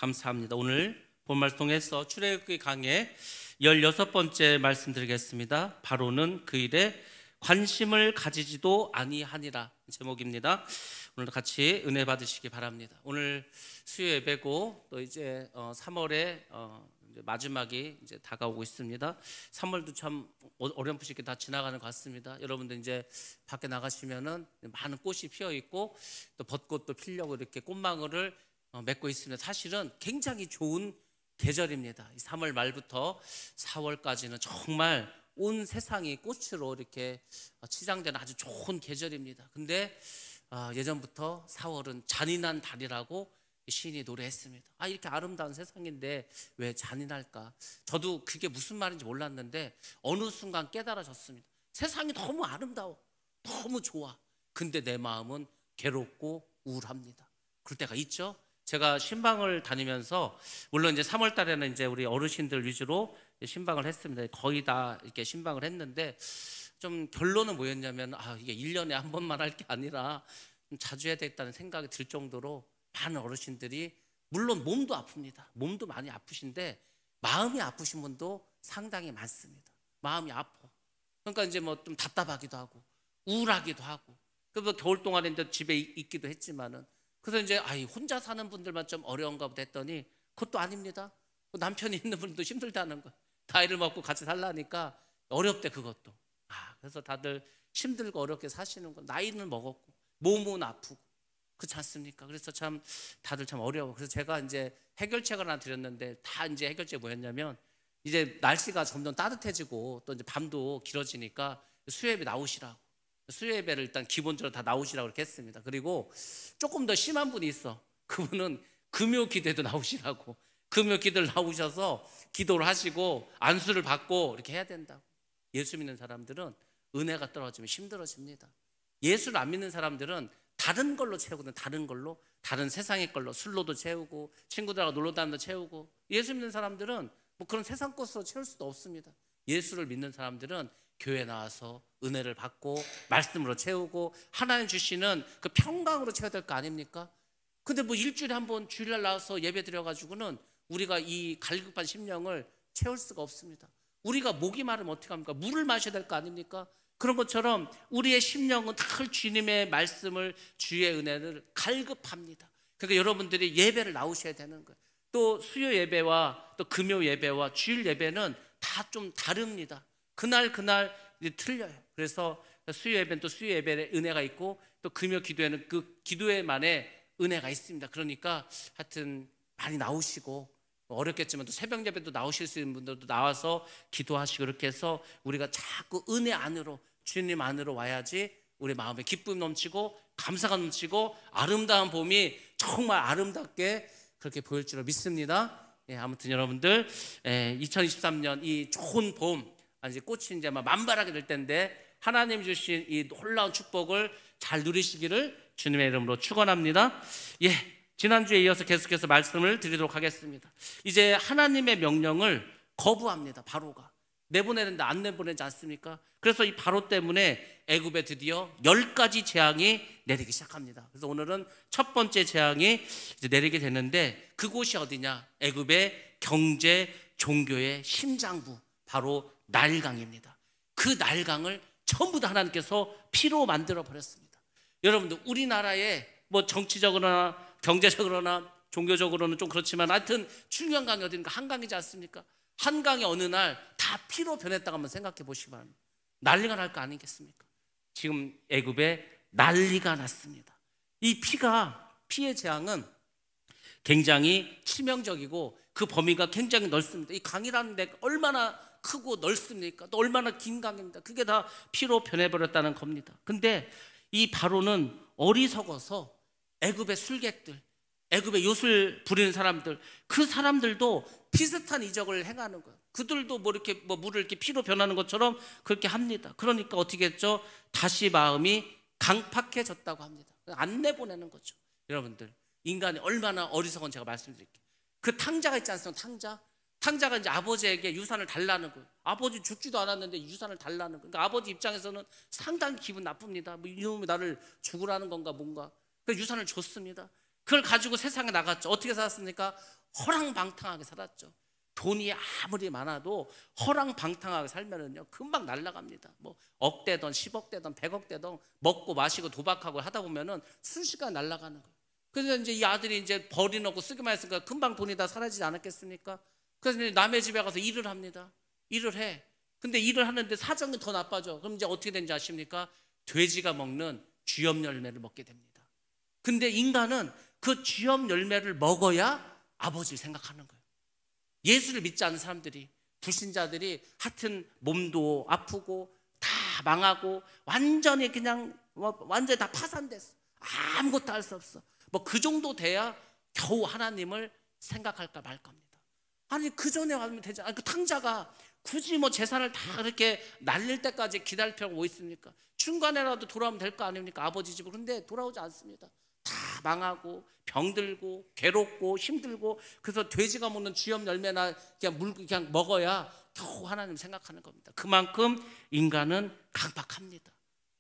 감사합니다. 오늘 본말 통해서 출애굽기 강의 16번째 말씀드리겠습니다. 바로는 그 일에 관심을 가지지도 아니하니라 제목입니다. 오늘도 같이 은혜 받으시기 바랍니다. 오늘 수요 예배고 또 이제 3월에 이제 마지막이 이제 다가오고 있습니다. 3월도 참 어렴풋이 다 지나가는 것 같습니다. 여러분들 이제 밖에 나가시면은 많은 꽃이 피어 있고 또 벚꽃도 피려고 이렇게 꽃망울을 맺고 있습니다. 사실은 굉장히 좋은 계절입니다. 3월 말부터 4월까지는 정말 온 세상이 꽃으로 이렇게 치장되는 아주 좋은 계절입니다. 근데 예전부터 4월은 잔인한 달이라고 시인이 노래했습니다. 이렇게 아름다운 세상인데 왜 잔인할까? 저도 그게 무슨 말인지 몰랐는데 어느 순간 깨달아졌습니다. 세상이 너무 아름다워, 너무 좋아. 근데 내 마음은 괴롭고 우울합니다. 그럴 때가 있죠. 제가 신방을 다니면서 물론 이제 3월 달에는 이제 우리 어르신들 위주로 신방을 했습니다. 거의 다 이렇게 신방을 했는데 좀 결론은 뭐였냐면 이게 1년에 한 번만 할 게 아니라 좀 자주 해야 되겠다는 생각이 들 정도로 많은 어르신들이 물론 몸도 아픕니다. 몸도 많이 아프신데 마음이 아프신 분도 상당히 많습니다. 마음이 아파. 그러니까 이제 뭐 좀 답답하기도 하고 우울하기도 하고 그래서 겨울 동안에 집에 있기도 했지만은 그래서 이제 혼자 사는 분들만 좀 어려운가 보다 했더니 그것도 아닙니다. 남편이 있는 분도 힘들다는 거. 나이를 먹고 같이 살라니까 어렵대 그것도. 그래서 다들 힘들고 어렵게 사시는 거. 나이는 먹었고 몸은 아프고 그렇지 않습니까? 그래서 참 다들 참 어려워. 그래서 제가 이제 해결책을 하나 드렸는데 다 이제 해결책이 뭐였냐면 이제 날씨가 점점 따뜻해지고 또 이제 밤도 길어지니까 수요예배 나오시라고. 수요예배를 일단 기본적으로 다 나오시라고 이렇게 했습니다. 그리고 조금 더 심한 분이 있어. 그분은 금요 기도에도 나오시라고. 금요 기도를 나오셔서 기도를 하시고 안수를 받고 이렇게 해야 된다고. 예수 믿는 사람들은 은혜가 떨어지면 힘들어집니다. 예수를 안 믿는 사람들은 다른 걸로 채우거든. 다른 걸로, 다른 세상의 걸로 술로도 채우고 친구들하고 놀러 다니면도 채우고. 예수 믿는 사람들은 뭐 그런 세상 것으로 채울 수도 없습니다. 예수를 믿는 사람들은 교회 나와서 은혜를 받고 말씀으로 채우고 하나님 주시는 그 평강으로 채워야 될 거 아닙니까? 근데 뭐 일주일에 한 번 주일날 나와서 예배 드려가지고는 우리가 이 갈급한 심령을 채울 수가 없습니다. 우리가 목이 마르면 어떻게 합니까? 물을 마셔야 될 거 아닙니까? 그런 것처럼 우리의 심령은 늘 주님의 말씀을, 주의 은혜를 갈급합니다. 그러니까 여러분들이 예배를 나오셔야 되는 거예요. 또 수요 예배와 또 금요 예배와 주일 예배는 다 좀 다릅니다. 그날 틀려요. 그래서 수요 예배는 또 수요 예배의 은혜가 있고 또 금요 기도에는 그 기도에만의 은혜가 있습니다. 그러니까 하여튼 많이 나오시고 어렵겠지만 또 새벽 예배도 나오실 수 있는 분들도 나와서 기도하시고 이렇게 해서 우리가 자꾸 은혜 안으로 주님 안으로 와야지 우리 마음에 기쁨이 넘치고 감사가 넘치고 아름다운 봄이 정말 아름답게 그렇게 보일 줄로 믿습니다. 아무튼 여러분들 2023년 이 좋은 봄 이제 꽃이 이제 막 만발하게 될 텐데 하나님 주신 이 놀라운 축복을 잘 누리시기를 주님의 이름으로 축원합니다. 지난주에 이어서 계속해서 말씀을 드리도록 하겠습니다. 이제 하나님의 명령을 거부합니다. 바로가 내보내는데 안 내보내지 않습니까? 그래서 이 바로 때문에 애굽에 드디어 10가지 재앙이 내리기 시작합니다. 그래서 오늘은 첫 번째 재앙이 이제 내리게 되는데 그곳이 어디냐? 애굽의 경제 종교의 심장부 바로 나일강입니다. 그 나일강을 전부 다 하나님께서 피로 만들어 버렸습니다. 여러분들 우리나라에 뭐 정치적으로나 경제적으로나 종교적으로는 좀 그렇지만 하여튼 중요한 강이 어딘가 한강이지 않습니까? 한강이 어느 날 다 피로 변했다고 한번 생각해 보시기 바랍니다. 난리가 날 거 아니겠습니까? 지금 애굽에 난리가 났습니다. 이 피의 재앙은 굉장히 치명적이고 그 범위가 굉장히 넓습니다. 이 강이라는 데가 얼마나 크고 넓습니까? 또 얼마나 긴 강입니다. 그게 다 피로 변해버렸다는 겁니다. 근데 이 바로는 어리석어서 애굽의 술객들, 애굽의 요술 부리는 사람들, 그 사람들도 비슷한 이적을 행하는 거예요. 그들도 이렇게 물을 이렇게 피로 변하는 것처럼 그렇게 합니다. 그러니까 어떻게 했죠? 다시 마음이 강팍해졌다고 합니다. 안 내보내는 거죠. 여러분들 인간이 얼마나 어리석은 제가 말씀드릴게요. 그 탕자가 있지 않습니까? 탕자가 이제 아버지에게 유산을 달라는 거예요. 아버지 죽지도 않았는데 유산을 달라는 거예요. 그러니까 아버지 입장에서는 상당히 기분 나쁩니다. 이놈이 나를 죽으라는 건가 뭔가. 그래서 유산을 줬습니다. 그걸 가지고 세상에 나갔죠. 어떻게 살았습니까? 허랑방탕하게 살았죠. 돈이 아무리 많아도 허랑방탕하게 살면은요 금방 날아갑니다. 뭐 억 되던 10억 되던 100억 되던 먹고 마시고 도박하고 하다 보면은 순식간에 날아가는 거예요. 그래서 이제 이 아들이 이제 버리놓고 쓰기만 했으니까 금방 돈이 다 사라지지 않았겠습니까? 그래서 이제 남의 집에 가서 일을 합니다. 일을 해. 근데 일을 하는데 사정이 더 나빠져. 그럼 이제 어떻게 되는지 아십니까? 돼지가 먹는 쥐염 열매를 먹게 됩니다. 근데 인간은 그 쥐염 열매를 먹어야 아버지를 생각하는 거예요. 예수를 믿지 않는 사람들이, 불신자들이 하여튼 몸도 아프고 다 망하고 완전히 그냥 완전히 다 파산됐어. 아무것도 할 수 없어. 뭐 그 정도 돼야 겨우 하나님을 생각할까 말까입니다. 아니 그 전에 하면 되지 않아요? 그 탕자가 굳이 뭐 재산을 다 이렇게 날릴 때까지 기다릴 필요가 뭐 있습니까? 중간에라도 돌아오면 될 거 아닙니까? 아버지 집으로. 근데 돌아오지 않습니다. 다 망하고 병들고 괴롭고 힘들고, 그래서 돼지가 먹는 쥐염 열매나 그냥 먹어야 겨우 하나님 생각하는 겁니다. 그만큼 인간은 강박합니다.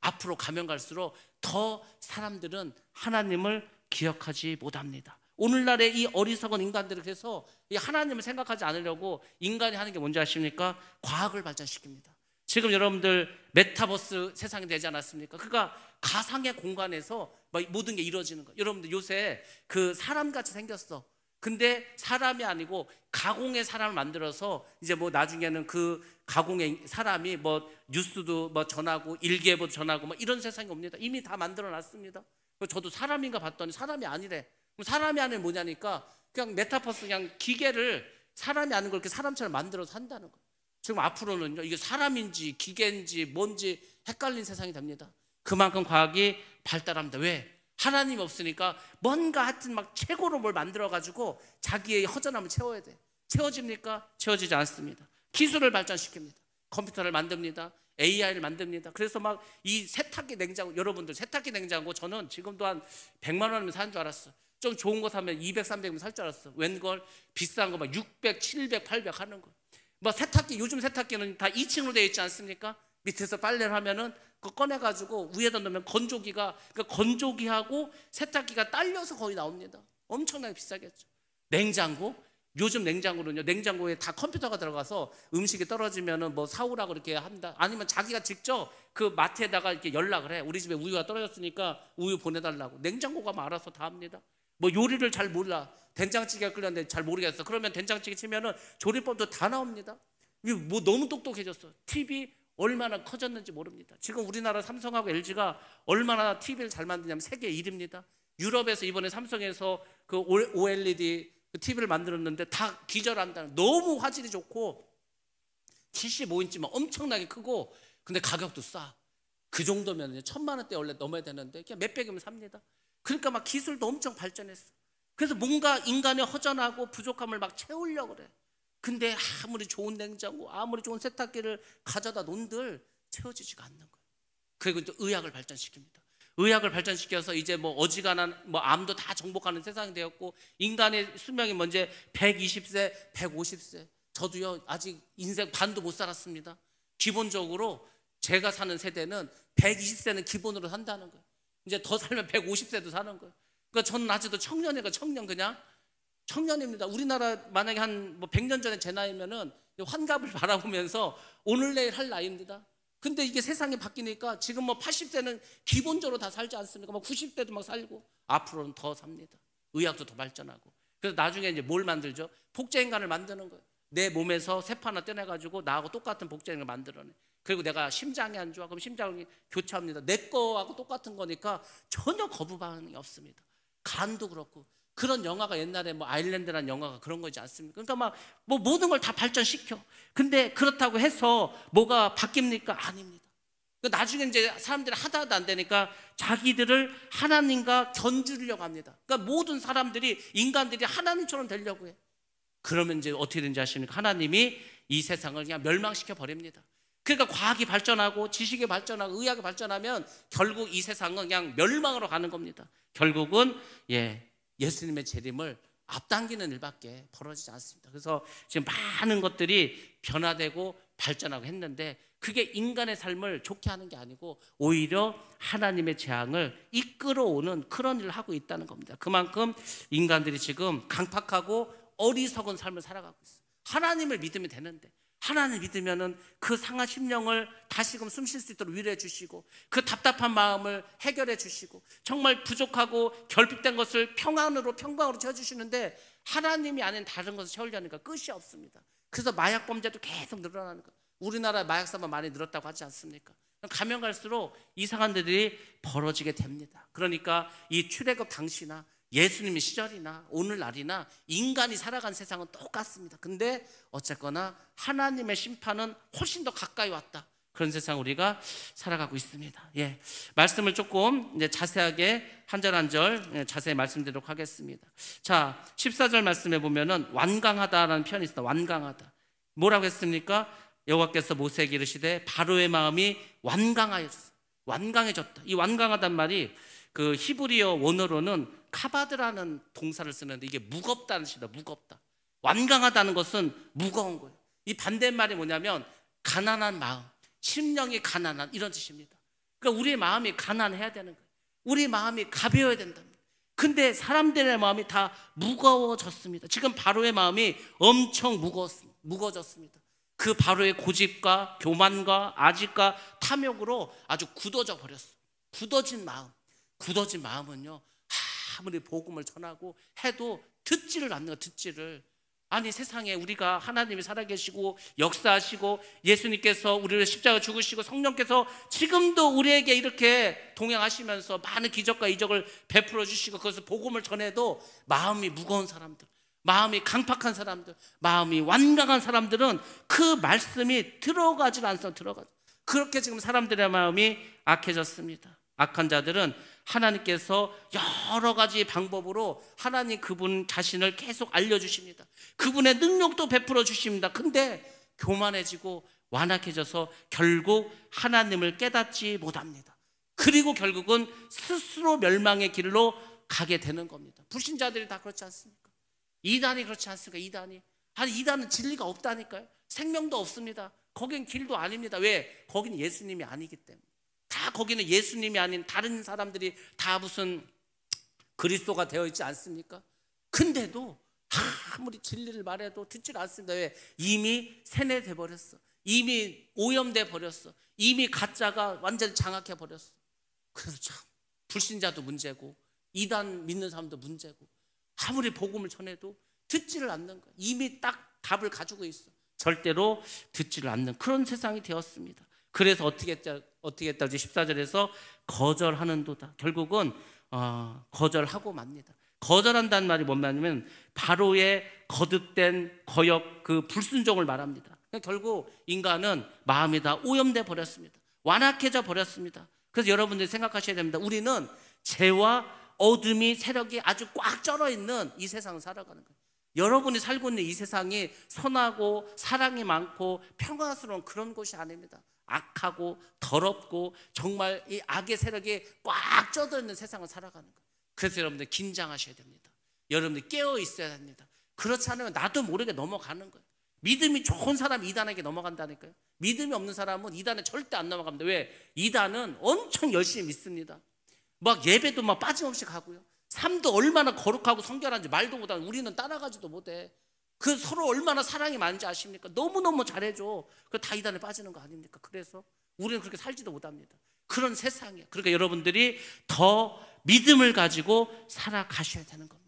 앞으로 가면 갈수록 더 사람들은 하나님을 기억하지 못합니다. 오늘날의 이 어리석은 인간들을 해서 이 하나님을 생각하지 않으려고 인간이 하는 게 뭔지 아십니까? 과학을 발전시킵니다. 지금 여러분들 메타버스 세상이 되지 않았습니까? 그러니까 가상의 공간에서 모든 게 이루어지는 거예요. 여러분들 요새 그 사람같이 생겼어. 근데 사람이 아니고 가공의 사람을 만들어서 이제 뭐 나중에는 그 가공의 사람이 뭐 뉴스도 뭐 전하고 일기예보도 전하고 뭐 이런 세상이 옵니다. 이미 다 만들어 놨습니다. 저도 사람인가 봤더니 사람이 아니래. 그럼 사람이 아니면 뭐냐니까 그냥 메타버스 그냥 기계를 사람이 아닌 걸 이렇게 사람처럼 만들어서 한다는 거예요. 지금 앞으로는요 이게 사람인지 기계인지 뭔지 헷갈린 세상이 됩니다. 그만큼 과학이 발달합니다. 왜? 하나님이 없으니까 뭔가 하여튼 막 최고로 뭘 만들어가지고 자기의 허전함을 채워야 돼. 채워집니까? 채워지지 않습니다. 기술을 발전시킵니다. 컴퓨터를 만듭니다. AI를 만듭니다. 그래서 막 이 세탁기 냉장고, 여러분들 세탁기 냉장고 저는 지금도 한 100만 원이면 사는 줄 알았어. 좀 좋은 거 사면 200, 300이면 살 줄 알았어. 웬걸 비싼 거 막 600, 700, 800 하는 거. 뭐 세탁기, 요즘 세탁기는 다 2층으로 되어 있지 않습니까? 밑에서 빨래를 하면은 그거 꺼내가지고 위에다 넣으면 건조기가, 그러니까 건조기하고 세탁기가 딸려서 거의 나옵니다. 엄청나게 비싸겠죠. 냉장고, 요즘 냉장고는요, 냉장고에 다 컴퓨터가 들어가서 음식이 떨어지면은 뭐 사오라고 이렇게 한다. 아니면 자기가 직접 그 마트에다가 이렇게 연락을 해. 우리 집에 우유가 떨어졌으니까 우유 보내달라고. 냉장고가 뭐 알아서 다 합니다. 뭐 요리를 잘 몰라. 된장찌개가 끓였는데 잘 모르겠어. 그러면 된장찌개 치면은 조리법도 다 나옵니다. 뭐 너무 똑똑해졌어. TV 얼마나 커졌는지 모릅니다. 지금 우리나라 삼성하고 LG가 얼마나 TV를 잘 만드냐면 세계 1위입니다. 유럽에서 이번에 삼성에서 그 OLED 그 TV를 만들었는데 다 기절한다는, 너무 화질이 좋고 75인치면 엄청나게 크고 근데 가격도 싸. 그 정도면 1,000만 원대 원래 넘어야 되는데 그냥 몇백이면 삽니다. 그러니까 막 기술도 엄청 발전했어. 그래서 뭔가 인간의 허전하고 부족함을 막 채우려고 그래. 근데 아무리 좋은 냉장고, 아무리 좋은 세탁기를 가져다 놓은들 채워지지가 않는 거예요. 그리고 또 의학을 발전시킵니다. 의학을 발전시켜서 이제 뭐 어지간한 뭐 암도 다 정복하는 세상이 되었고, 인간의 수명이 먼저 120세, 150세. 저도요 아직 인생 반도 못 살았습니다. 기본적으로 제가 사는 세대는 120세는 기본으로 산다는 거예요. 이제 더 살면 150세도 사는 거예요. 그러니까 저는 아직도 청년이니까 그냥 청년입니다. 우리나라 만약에 한 뭐 100년 전에 제 나이면은 환갑을 바라보면서 오늘 내일 할 나이입니다. 근데 이게 세상이 바뀌니까 지금 뭐 80세는 기본적으로 다 살지 않습니까? 뭐 90대도 막 살고 앞으로는 더 삽니다. 의학도 더 발전하고. 그래서 나중에 이제 뭘 만들죠? 복제인간을 만드는 거예요. 내 몸에서 세포 하나 떼내가지고 나하고 똑같은 복제인간을 만들어내. 그리고 내가 심장이 안 좋아, 그럼 심장이 교체합니다. 내 거하고 똑같은 거니까 전혀 거부 반응이 없습니다. 간도 그렇고. 그런 영화가 옛날에 뭐 아일랜드라는 영화가 그런 거지 않습니까? 그러니까 막 뭐 모든 걸 다 발전시켜. 근데 그렇다고 해서 뭐가 바뀝니까? 아닙니다. 나중에 이제 사람들이 하다 안 되니까 자기들을 하나님과 견주려고 합니다. 그러니까 모든 사람들이, 인간들이 하나님처럼 되려고 해. 그러면 이제 어떻게 되는지 아십니까? 하나님이 이 세상을 그냥 멸망시켜 버립니다. 그러니까 과학이 발전하고 지식이 발전하고 의학이 발전하면 결국 이 세상은 그냥 멸망으로 가는 겁니다. 결국은 예수님의 재림을 앞당기는 일밖에 벌어지지 않습니다. 그래서 지금 많은 것들이 변화되고 발전하고 했는데 그게 인간의 삶을 좋게 하는 게 아니고 오히려 하나님의 재앙을 이끌어오는 그런 일을 하고 있다는 겁니다. 그만큼 인간들이 지금 강팍하고 어리석은 삶을 살아가고 있어요. 하나님을 믿으면 되는데, 하나님을 믿으면은 그 상한 심령을 다시금 숨 쉴 수 있도록 위로해 주시고, 그 답답한 마음을 해결해 주시고, 정말 부족하고 결핍된 것을 평안으로 채워주시는데, 하나님이 아닌 다른 것을 채우려니까 끝이 없습니다. 그래서 마약 범죄도 계속 늘어나는 거예요. 우리나라 마약사만 많이 늘었다고 하지 않습니까? 가면 갈수록 이상한 데들이 벌어지게 됩니다. 그러니까 이 출애굽 당시나 예수님의 시절이나 오늘날이나 인간이 살아간 세상은 똑같습니다. 근데 어쨌거나 하나님의 심판은 훨씬 더 가까이 왔다. 그런 세상 우리가 살아가고 있습니다. 예, 말씀을 조금 이제 자세하게 한 절 한 절 자세히 말씀드리도록 하겠습니다. 자, 14절 말씀에 보면은 완강하다라는 표현이 있습니다. 완강하다. 뭐라고 했습니까? 여호와께서 모세에게 이르시되 바로의 마음이 완강하여졌어. 완강해졌다. 이 완강하단 말이 그 히브리어 원어로는 카바드라는 동사를 쓰는데, 이게 무겁다는 뜻이다. 무겁다. 완강하다는 것은 무거운 거예요. 이 반대말이 뭐냐면 가난한 마음, 심령이 가난한, 이런 뜻입니다. 그러니까 우리의 마음이 가난해야 되는 거예요. 우리 마음이 가벼워야 된답니다. 근데 사람들의 마음이 다 무거워졌습니다. 지금 바로의 마음이 엄청 무거워졌습니다. 그 바로의 고집과 교만과 아집과 탐욕으로 아주 굳어져 버렸어. 굳어진 마음은요, 아무리 복음을 전하고 해도 듣지를 않는 거예요. 듣지를. 아니, 세상에 우리가 하나님이 살아계시고 역사하시고 예수님께서 우리를 십자가 죽으시고 성령께서 지금도 우리에게 이렇게 동행하시면서 많은 기적과 이적을 베풀어 주시고, 그것을 복음을 전해도 마음이 무거운 사람들, 마음이 강팍한 사람들, 마음이 완강한 사람들은 그 말씀이 들어가질 않습니다. 그렇게 지금 사람들의 마음이 악해졌습니다. 악한 자들은 하나님께서 여러 가지 방법으로 하나님 그분 자신을 계속 알려주십니다. 그분의 능력도 베풀어 주십니다. 근데 교만해지고 완악해져서 결국 하나님을 깨닫지 못합니다. 그리고 결국은 스스로 멸망의 길로 가게 되는 겁니다. 불신자들이 다 그렇지 않습니까? 이단이 그렇지 않습니까? 이단은 진리가 없다니까요. 생명도 없습니다. 거긴 길도 아닙니다. 왜? 거긴 예수님이 아니기 때문에. 다 거기는 예수님이 아닌 다른 사람들이 다 무슨 그리스도가 되어 있지 않습니까? 근데도 아무리 진리를 말해도 듣질 않습니다. 왜? 이미 세뇌돼 버렸어. 이미 오염돼 버렸어. 이미 가짜가 완전히 장악해 버렸어. 그래서 참 불신자도 문제고 이단 믿는 사람도 문제고, 아무리 복음을 전해도 듣지를 않는 거야. 이미 딱 답을 가지고 있어. 절대로 듣지를 않는 그런 세상이 되었습니다. 그래서 어떻게 했다? 14절에서 거절하는도다. 결국은 거절하고 맙니다. 거절한다는 말이 뭐냐면 바로의 거듭된 거역, 그 불순종을 말합니다. 결국 인간은 마음이 다 오염돼 버렸습니다. 완악해져 버렸습니다. 그래서 여러분들이 생각하셔야 됩니다. 우리는 죄와 어둠이 세력이 아주 꽉 쩔어 있는 이 세상을 살아가는 거예요. 여러분이 살고 있는 이 세상이 선하고 사랑이 많고 평화스러운 그런 곳이 아닙니다. 악하고 더럽고 정말 이 악의 세력이 꽉 쪄져 있는 세상을 살아가는 거예요. 그래서 여러분들 긴장하셔야 됩니다. 여러분들 깨어 있어야 됩니다. 그렇지 않으면 나도 모르게 넘어가는 거예요. 믿음이 좋은 사람이 이단에게 넘어간다니까요. 믿음이 없는 사람은 이단에 절대 안 넘어갑니다. 왜? 이단은 엄청 열심히 믿습니다. 막 예배도 막 빠짐없이 가고요. 삶도 얼마나 거룩하고 성결한지 말도 못하는, 우리는 따라가지도 못해. 그 서로 얼마나 사랑이 많은지 아십니까? 너무너무 잘해줘. 그 다 이단에 빠지는 거 아닙니까? 그래서 우리는 그렇게 살지도 못합니다. 그런 세상이에요. 그러니까 여러분들이 더 믿음을 가지고 살아가셔야 되는 겁니다.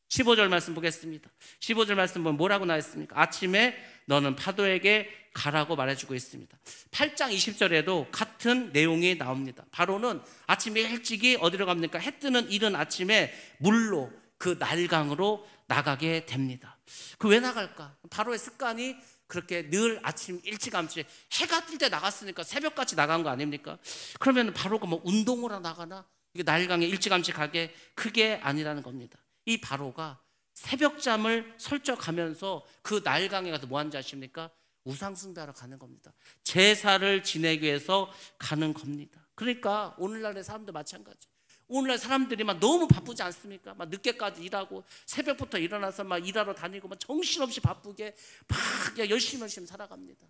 15절 말씀 보겠습니다. 15절 말씀 보면 뭐라고 나왔습니까? 아침에 너는 파도에게 가라고 말해주고 있습니다. 8장 20절에도 같은 내용이 나옵니다. 바로는 아침에 일찍이 어디로 갑니까? 해 뜨는 이른 아침에 물로, 그 날강으로 나가게 됩니다. 그 왜 나갈까? 바로의 습관이 그렇게 늘 아침 일찌감치 해가 뜰 때 나갔으니까 새벽같이 나간 거 아닙니까? 그러면 바로가 뭐 운동을 하러 나가나? 이게 날강에 일찌감치 가게, 그게 아니라는 겁니다. 이 바로가 새벽잠을 설적하면서 그 날강에 가서 뭐 하는지 아십니까? 우상숭배하러 가는 겁니다. 제사를 지내기 위해서 가는 겁니다. 그러니까 오늘날의 사람도 마찬가지. 오늘날 사람들이 막 너무 바쁘지 않습니까? 막 늦게까지 일하고 새벽부터 일어나서 막 일하러 다니고 막 정신없이 바쁘게 막 열심히 살아갑니다.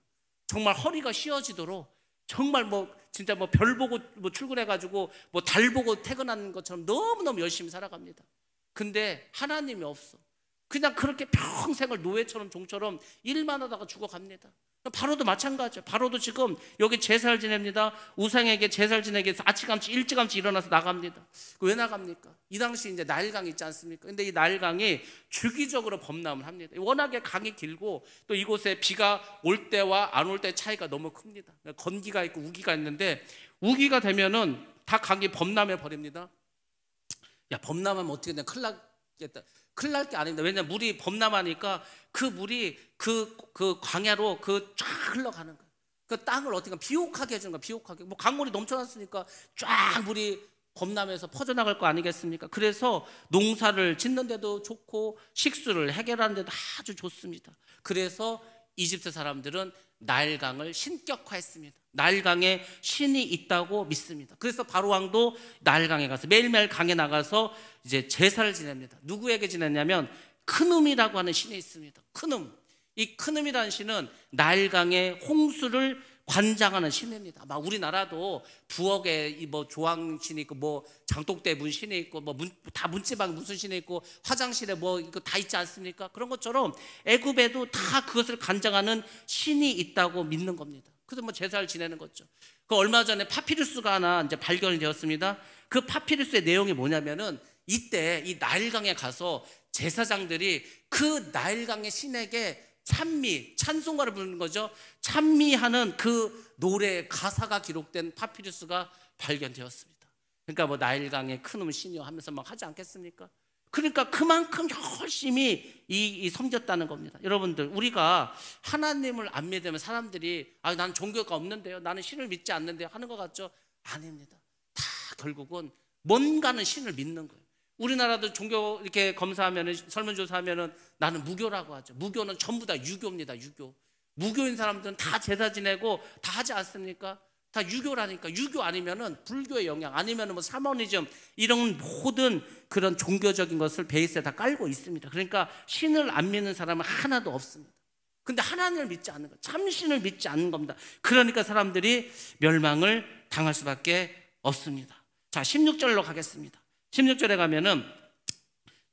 정말 허리가 휘어지도록, 정말 뭐 진짜 뭐 별 보고 뭐 출근해가지고 뭐 달 보고 퇴근하는 것처럼 너무너무 열심히 살아갑니다. 근데 하나님이 없어. 그냥 그렇게 평생을 노예처럼 종처럼 일만 하다가 죽어갑니다. 바로도 마찬가지죠. 바로도 지금 여기 제사를 지냅니다. 우상에게 제사를 지내기 위해서 아침감치 일찌감치 일어나서 나갑니다. 왜 나갑니까? 이 당시 이제 나일강이 있지 않습니까? 근데 이 나일강이 주기적으로 범람을 합니다. 워낙에 강이 길고 또 이곳에 비가 올 때와 안 올 때 차이가 너무 큽니다. 건기가 있고 우기가 있는데, 우기가 되면은 다 강이 범람해 버립니다. 야, 범람하면 어떻게 되냐? 큰일 나겠다. 큰일 날 게 아닙니다. 왜냐하면 물이 범람하니까 그 물이 그 광야로 쫙 흘러가는 거예요. 그 땅을 어떻게 비옥하게 해주는 거예요. 비옥하게. 뭐 강물이 넘쳐났으니까 쫙 물이 범람해서 퍼져나갈 거 아니겠습니까? 그래서 농사를 짓는데도 좋고 식수를 해결하는 데도 아주 좋습니다. 그래서 이집트 사람들은 나일강을 신격화했습니다. 나일강에 신이 있다고 믿습니다. 그래서 바로 왕도 나일강에 가서 매일매일 강에 나가서 이제 제사를 지냅니다. 누구에게 지냈냐면 크눔이라고 하는 신이 있습니다. 크눔. 이 크눔이라는 신은 나일강의 홍수를 관장하는 신입니다. 막 우리나라도 부엌에 뭐 조항신이 있고 뭐 장독대 문신이 있고 뭐 다 문지방 무슨 신이 있고 화장실에 뭐 이거 다 있지 않습니까? 그런 것처럼 애굽에도 다 그것을 관장하는 신이 있다고 믿는 겁니다. 그래서 뭐 제사를 지내는 거죠. 그 얼마 전에 파피루스가 하나 이제 발견이 되었습니다. 그 파피루스의 내용이 뭐냐면은 이때 이 나일강에 가서 제사장들이 그 나일강의 신에게 찬미, 찬송가를 부르는 거죠. 찬미하는 그 노래의 가사가 기록된 파피루스가 발견되었습니다. 그러니까 뭐 나일강의 크눔 신이여 하면서 막 하지 않겠습니까? 그러니까 그만큼 열심히 섬겼다는 겁니다. 여러분들, 우리가 하나님을 안 믿으면 사람들이 나는 종교가 없는데요, 나는 신을 믿지 않는데요 하는 것 같죠? 아닙니다. 다 결국은 뭔가는 신을 믿는 거예요. 우리나라도 종교 이렇게 검사하면은, 설문조사하면은 나는 무교라고 하죠. 무교는 전부 다 유교입니다. 유교. 무교인 사람들은 다 제사 지내고 다 하지 않습니까? 다 유교라니까. 유교 아니면은 불교의 영향, 아니면은 뭐 샤머니즘, 이런 모든 그런 종교적인 것을 베이스에 다 깔고 있습니다. 그러니까 신을 안 믿는 사람은 하나도 없습니다. 근데 하나님을 믿지 않는 거, 참신을 믿지 않는 겁니다. 그러니까 사람들이 멸망을 당할 수밖에 없습니다. 자, 16절로 가겠습니다. 16절에 가면은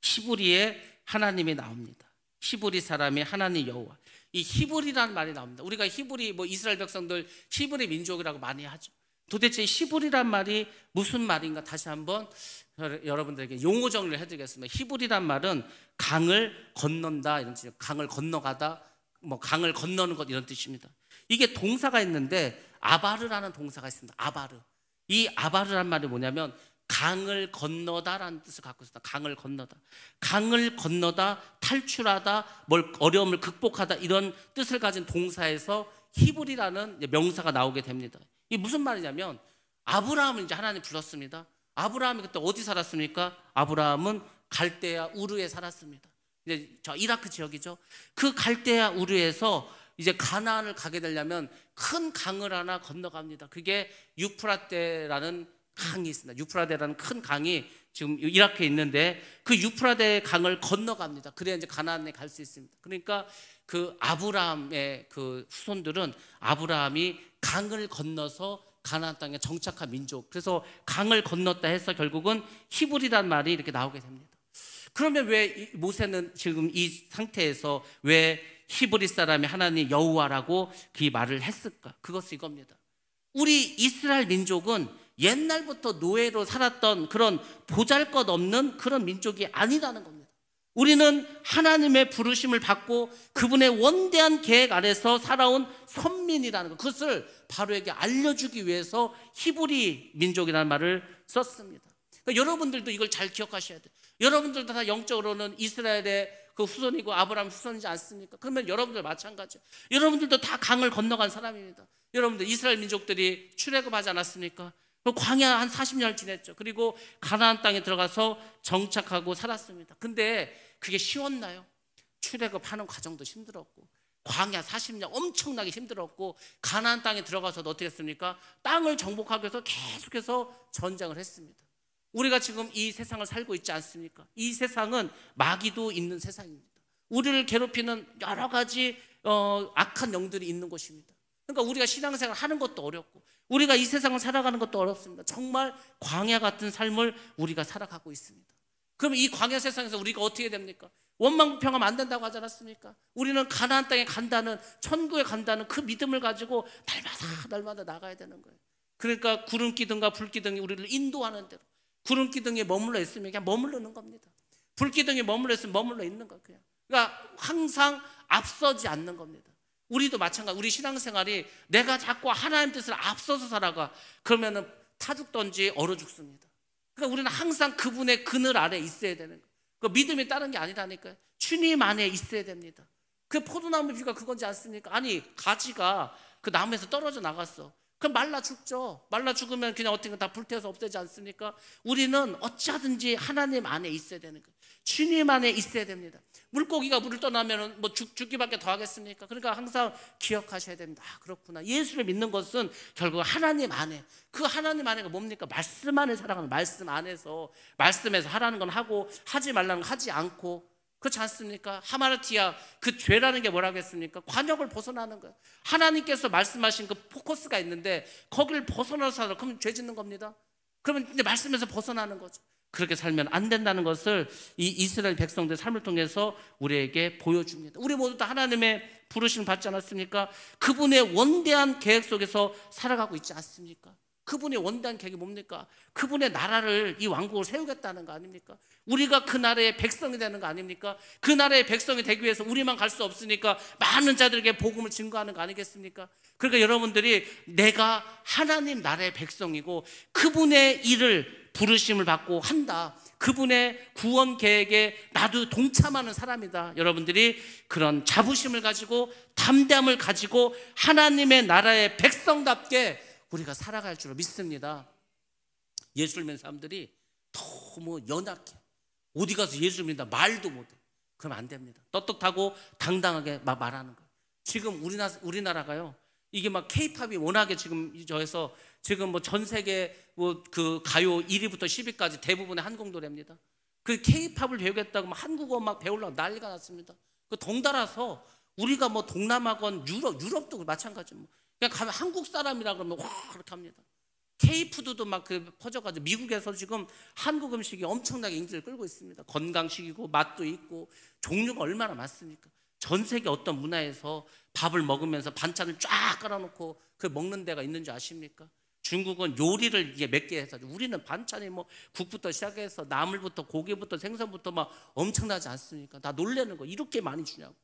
히브리의 하나님이 나옵니다. 히브리 사람의 하나님 여호와. 이 히브리라는 말이 나옵니다. 우리가 히브리, 뭐 이스라엘 백성들 히브리 민족이라고 많이 하죠. 도대체 히브리란 말이 무슨 말인가 다시 한번 여러분들에게 용어 정리를 해드리겠습니다. 히브리란 말은 강을 건넌다 이런 뜻이에요. 강을 건너가다, 뭐 강을 건너는 것 이런 뜻입니다. 이게 동사가 있는데 아바르라는 동사가 있습니다. 아바르. 이 아바르란 말이 뭐냐면 강을 건너다라는 뜻을 갖고 있습니다. 강을 건너다. 강을 건너다, 탈출하다, 뭘 어려움을 극복하다, 이런 뜻을 가진 동사에서 히브리라는 명사가 나오게 됩니다. 이게 무슨 말이냐면 아브라함을 이제 하나님 불렀습니다. 아브라함이 그때 어디 살았습니까? 아브라함은 갈대아 우르에 살았습니다. 이제 저 이라크 지역이죠. 그 갈대아 우르에서 이제 가나안을 가게 되려면 큰 강을 하나 건너갑니다. 그게 유프라테라는 강이 있습니다. 유프라데라는 큰 강이 지금 이라크에 있는데 그 유프라데 강을 건너갑니다. 그래야 이제 가나안에 갈 수 있습니다. 그러니까 그 아브라함의 그 후손들은 아브라함이 강을 건너서 가나안 땅에 정착한 민족. 그래서 강을 건넜다 해서 결국은 히브리란 말이 이렇게 나오게 됩니다. 그러면 왜 모세는 지금 이 상태에서 왜 히브리 사람이 하나님 여호와라고 그 말을 했을까? 그것은 이겁니다. 우리 이스라엘 민족은 옛날부터 노예로 살았던 그런 보잘것없는 그런 민족이 아니라는 겁니다. 우리는 하나님의 부르심을 받고 그분의 원대한 계획 아래서 살아온 선민이라는 것, 그것을 바로에게 알려주기 위해서 히브리 민족이라는 말을 썼습니다. 그러니까 여러분들도 이걸 잘 기억하셔야 돼요. 여러분들도 다 영적으로는 이스라엘의 그 후손이고 아브라함 후손이지 않습니까? 그러면 여러분들 마찬가지예요. 여러분들도 다 강을 건너간 사람입니다. 여러분들 이스라엘 민족들이 출애굽하지 않았습니까? 광야 한 40년 지냈죠. 그리고 가나안 땅에 들어가서 정착하고 살았습니다. 근데 그게 쉬웠나요? 출애굽하는 과정도 힘들었고 광야 40년 엄청나게 힘들었고 가나안 땅에 들어가서도 어떻게 했습니까? 땅을 정복하기 위해서 계속해서 전쟁을 했습니다. 우리가 지금 이 세상을 살고 있지 않습니까? 이 세상은 마귀도 있는 세상입니다. 우리를 괴롭히는 여러 가지 악한 영들이 있는 곳입니다. 그러니까 우리가 신앙생활 하는 것도 어렵고 우리가 이 세상을 살아가는 것도 어렵습니다. 정말 광야 같은 삶을 우리가 살아가고 있습니다. 그럼 이 광야 세상에서 우리가 어떻게 됩니까? 원망불평하면 안 된다고 하지 않았습니까? 우리는 가나안 땅에 간다는, 천국에 간다는 그 믿음을 가지고 날마다 나가야 되는 거예요. 그러니까 구름 기둥과 불 기둥이 우리를 인도하는 대로, 구름 기둥에 머물러 있으면 그냥 머무르는 겁니다. 불 기둥에 머물러 있으면 머물러 있는 거예요. 그러니까 항상 앞서지 않는 겁니다. 우리도 마찬가지. 우리 신앙생활이 내가 자꾸 하나님 뜻을 앞서서 살아가, 그러면은 타 죽던지 얼어 죽습니다. 그러니까 우리는 항상 그분의 그늘 아래 있어야 되는 거예요. 그 믿음이 다른 게 아니라니까요. 주님 안에 있어야 됩니다. 그 포도나무 비유가 그건지 않습니까? 아니, 가지가 그 나무에서 떨어져 나갔어. 그럼 말라 죽죠. 말라 죽으면 그냥 어떻게 다 불태워서 없애지 않습니까? 우리는 어찌하든지 하나님 안에 있어야 되는 거예요. 주님 안에 있어야 됩니다. 물고기가 물을 떠나면 뭐 죽기밖에 더 하겠습니까? 그러니까 항상 기억하셔야 됩니다. 아, 그렇구나. 예수를 믿는 것은 결국 하나님 안에, 그 하나님 안에가 뭡니까? 말씀 안에 살아가는, 말씀 안에서, 말씀에서 하라는 건 하고 하지 말라는 건 하지 않고, 그렇지 않습니까? 하마르티아, 그 죄라는 게 뭐라고 했습니까? 관역을 벗어나는 거예요. 하나님께서 말씀하신 그 포커스가 있는데 거기를 벗어나서 살아, 그럼 죄 짓는 겁니다. 그러면 이제 말씀에서 벗어나는 거죠. 그렇게 살면 안 된다는 것을 이 이스라엘 백성들의 삶을 통해서 우리에게 보여줍니다. 우리 모두 다 하나님의 부르심을 받지 않았습니까? 그분의 원대한 계획 속에서 살아가고 있지 않습니까? 그분의 원대한 계획이 뭡니까? 그분의 나라를, 이 왕국을 세우겠다는 거 아닙니까? 우리가 그 나라의 백성이 되는 거 아닙니까? 그 나라의 백성이 되기 위해서 우리만 갈 수 없으니까 많은 자들에게 복음을 증거하는 거 아니겠습니까? 그러니까 여러분들이 내가 하나님 나라의 백성이고 그분의 일을, 부르심을 받고 한다, 그분의 구원 계획에 나도 동참하는 사람이다. 여러분들이 그런 자부심을 가지고 담대함을 가지고 하나님의 나라의 백성답게 우리가 살아갈 줄 믿습니다. 예수를 믿는 사람들이 너무 연약해. 어디 가서 예수를 믿는다 말도 못해. 그러면 안 됩니다. 떳떳하고 당당하게 말하는 거예요. 지금 우리나라가요, 이게 막 K-팝이 워낙에 지금 저에서 지금 뭐 전 세계 뭐 그 가요 1위부터 10위까지 대부분의 한국 노래입니다. 그 K-팝을 배우겠다고 막 한국어 막 배우려고 난리가 났습니다. 그 덩달아서 우리가 뭐 동남아건 유럽도 마찬가지. 뭐 그냥 가면 한국 사람이라 그러면 와 그렇게 합니다. K-푸드도 막 그 퍼져가지고 미국에서 지금 한국 음식이 엄청나게 인기를 끌고 있습니다. 건강식이고 맛도 있고 종류가 얼마나 많습니까? 전 세계 어떤 문화에서 밥을 먹으면서 반찬을 쫙 깔아놓고 그 먹는 데가 있는 줄 아십니까? 중국은 요리를 이게 몇 개 해서, 우리는 반찬이 뭐 국부터 시작해서 나물부터 고기부터 생선부터 막 엄청나지 않습니까? 나 놀라는 거, 이렇게 많이 주냐고.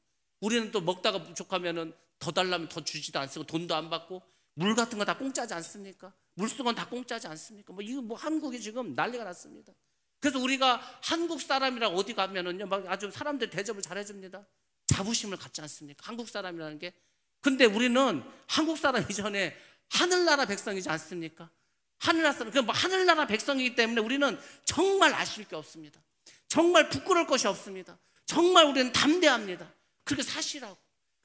우리는 또 먹다가 부족하면은 더 달라면 더 주지도 않고 돈도 안 받고, 물 같은 거 다 공짜지 않습니까? 물수건 다 공짜지 않습니까? 뭐 이거 뭐 한국이 지금 난리가 났습니다. 그래서 우리가 한국 사람이라 어디 가면은요 막 아주 사람들 대접을 잘 해줍니다. 자부심을 갖지 않습니까? 한국 사람이라는 게. 근데 우리는 한국 사람 이전에 하늘나라 백성이지 않습니까? 하늘나라 사람, 그 뭐 하늘나라 백성이기 때문에 우리는 정말 아쉬울 게 없습니다. 정말 부끄러울 것이 없습니다. 정말 우리는 담대합니다. 그렇게 사시라고.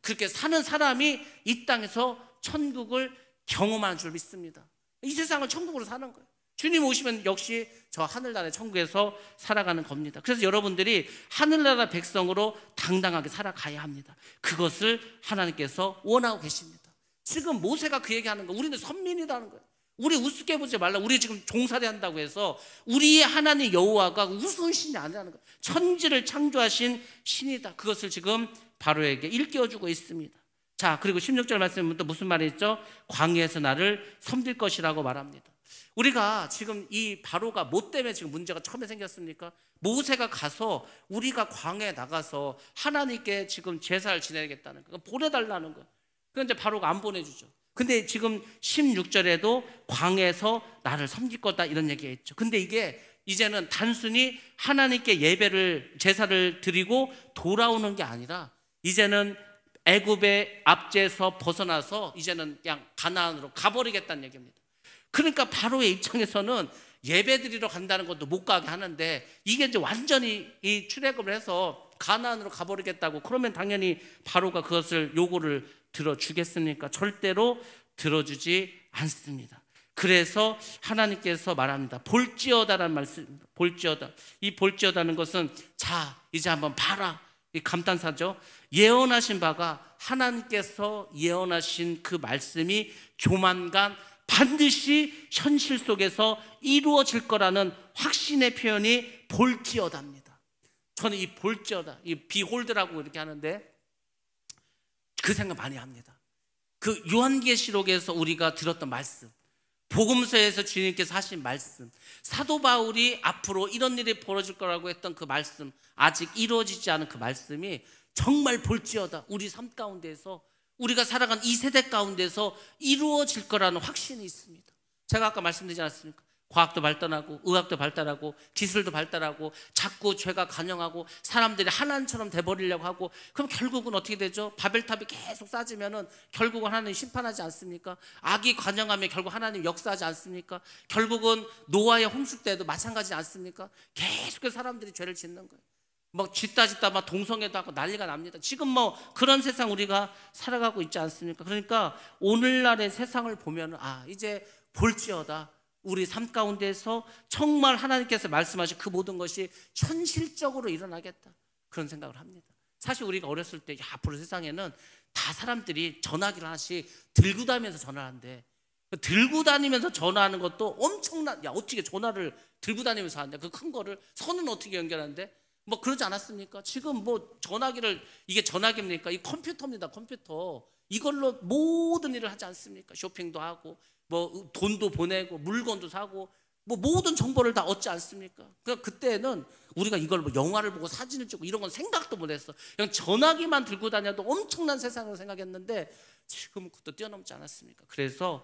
그렇게 사는 사람이 이 땅에서 천국을 경험하는 줄 믿습니다. 이 세상은 천국으로 사는 거예요. 주님 오시면 역시 저 하늘나라의 천국에서 살아가는 겁니다. 그래서 여러분들이 하늘나라 백성으로 당당하게 살아가야 합니다. 그것을 하나님께서 원하고 계십니다. 지금 모세가 그 얘기하는 거, 우리는 선민이라는 거예요. 우리 우습게 보지 말라. 우리 지금 종살이 한다고 해서 우리의 하나님 여호와가 우스운 신이 아니라는 거예요. 천지를 창조하신 신이다. 그것을 지금 바로에게 일깨워주고 있습니다. 자, 그리고 16절 말씀은 또 무슨 말이 있죠? 광야에서 나를 섬길 것이라고 말합니다. 우리가 지금 이 바로가 뭐 때문에 지금 문제가 처음에 생겼습니까? 모세가 가서 우리가 광야에 나가서 하나님께 지금 제사를 지내겠다는 거예요. 보내달라는 거예요. 그런데 바로가 안 보내주죠. 근데 지금 16절에도 광야에서 나를 섬길 거다 이런 얘기가 있죠. 근데 이게 이제는 단순히 하나님께 예배를, 제사를 드리고 돌아오는 게 아니라 이제는 애굽의 압제에서 벗어나서 이제는 그냥 가나안으로 가버리겠다는 얘기입니다. 그러니까 바로의 입장에서는 예배드리러 간다는 것도 못 가게 하는데 이게 이제 완전히 이 출애굽을 해서 가나안으로 가버리겠다고, 그러면 당연히 바로가 그것을 요구를 들어주겠습니까? 절대로 들어주지 않습니다. 그래서 하나님께서 말합니다. 볼지어다라는 말씀, 볼지어다. 이 볼지어다는 것은 자 이제 한번 봐라, 이 감탄사죠. 예언하신 바가, 하나님께서 예언하신 그 말씀이 조만간 반드시 현실 속에서 이루어질 거라는 확신의 표현이 볼지어다입니다. 저는 이 볼지어다, 이 비홀드라고 이렇게 하는데 그 생각 많이 합니다. 그 요한계시록에서 우리가 들었던 말씀, 복음서에서 주님께서 하신 말씀, 사도 바울이 앞으로 이런 일이 벌어질 거라고 했던 그 말씀, 아직 이루어지지 않은 그 말씀이 정말 볼지어다 우리 삶 가운데서, 우리가 살아간 이 세대 가운데서 이루어질 거라는 확신이 있습니다. 제가 아까 말씀드리지 않았습니까? 과학도 발달하고 의학도 발달하고 기술도 발달하고 자꾸 죄가 관영하고 사람들이 하나님처럼 돼버리려고 하고, 그럼 결국은 어떻게 되죠? 바벨탑이 계속 쌓이면은 결국은 하나님 심판하지 않습니까? 악이 관영하면 결국 하나님 역사하지 않습니까? 결국은 노아의 홍수 때도 마찬가지지 않습니까? 계속해서 사람들이 죄를 짓는 거예요. 막 짓다 막 동성애도 하고 난리가 납니다. 지금 뭐 그런 세상 우리가 살아가고 있지 않습니까? 그러니까 오늘날의 세상을 보면 이제 볼지어다 우리 삶 가운데서 정말 하나님께서 말씀하신 그 모든 것이 현실적으로 일어나겠다, 그런 생각을 합니다. 사실 우리가 어렸을 때 앞으로 세상에는 다 사람들이 전화기를 하나씩 들고 다니면서 전화를 한대. 들고 다니면서 전화하는 것도 엄청난, 어떻게 전화를 들고 다니면서 하는데 그 큰 거를 선은 어떻게 연결하는데 뭐 그러지 않았습니까? 지금 뭐 전화기를, 이게 전화기입니까? 이 컴퓨터입니다. 컴퓨터. 이걸로 모든 일을 하지 않습니까? 쇼핑도 하고 뭐 돈도 보내고 물건도 사고 뭐 모든 정보를 다 얻지 않습니까? 그러니까 그때는 우리가 이걸 뭐 영화를 보고 사진을 찍고 이런 건 생각도 못했어. 그냥 전화기만 들고 다녀도 엄청난 세상으로 생각했는데 지금은 그것도 뛰어넘지 않았습니까? 그래서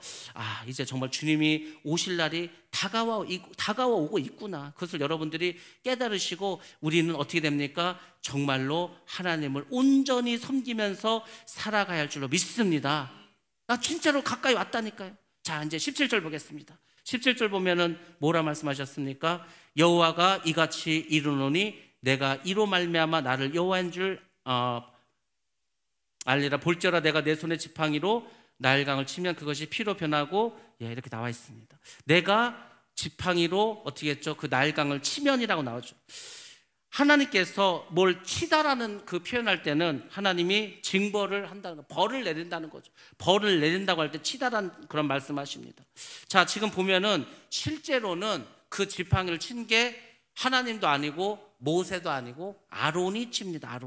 이제 정말 주님이 오실 날이 다가와오고 있구나, 그것을 여러분들이 깨달으시고 우리는 어떻게 됩니까? 정말로 하나님을 온전히 섬기면서 살아가야 할 줄로 믿습니다. 나 진짜로 가까이 왔다니까요. 자, 이제 17절 보겠습니다. 17절 보면은 뭐라 말씀하셨습니까? 여호와가 이같이 이르노니 내가 이로 말미암아 나를 여호와인 줄 알리라. 볼지어다 내가 내 손의 지팡이로 나일강을 치면 그것이 피로 변하고, 이렇게 나와 있습니다. 내가 지팡이로 어떻게 했죠? 그 나일강을 치면이라고 나오죠. 하나님께서 뭘 치다라는 그 표현할 때는 하나님이 징벌을 한다는 거, 벌을 내린다는 거죠. 벌을 내린다고 할 때 치다라는 그런 말씀하십니다. 자, 지금 보면은 실제로는 그 지팡이를 친 게 하나님도 아니고 모세도 아니고 아론이 칩니다.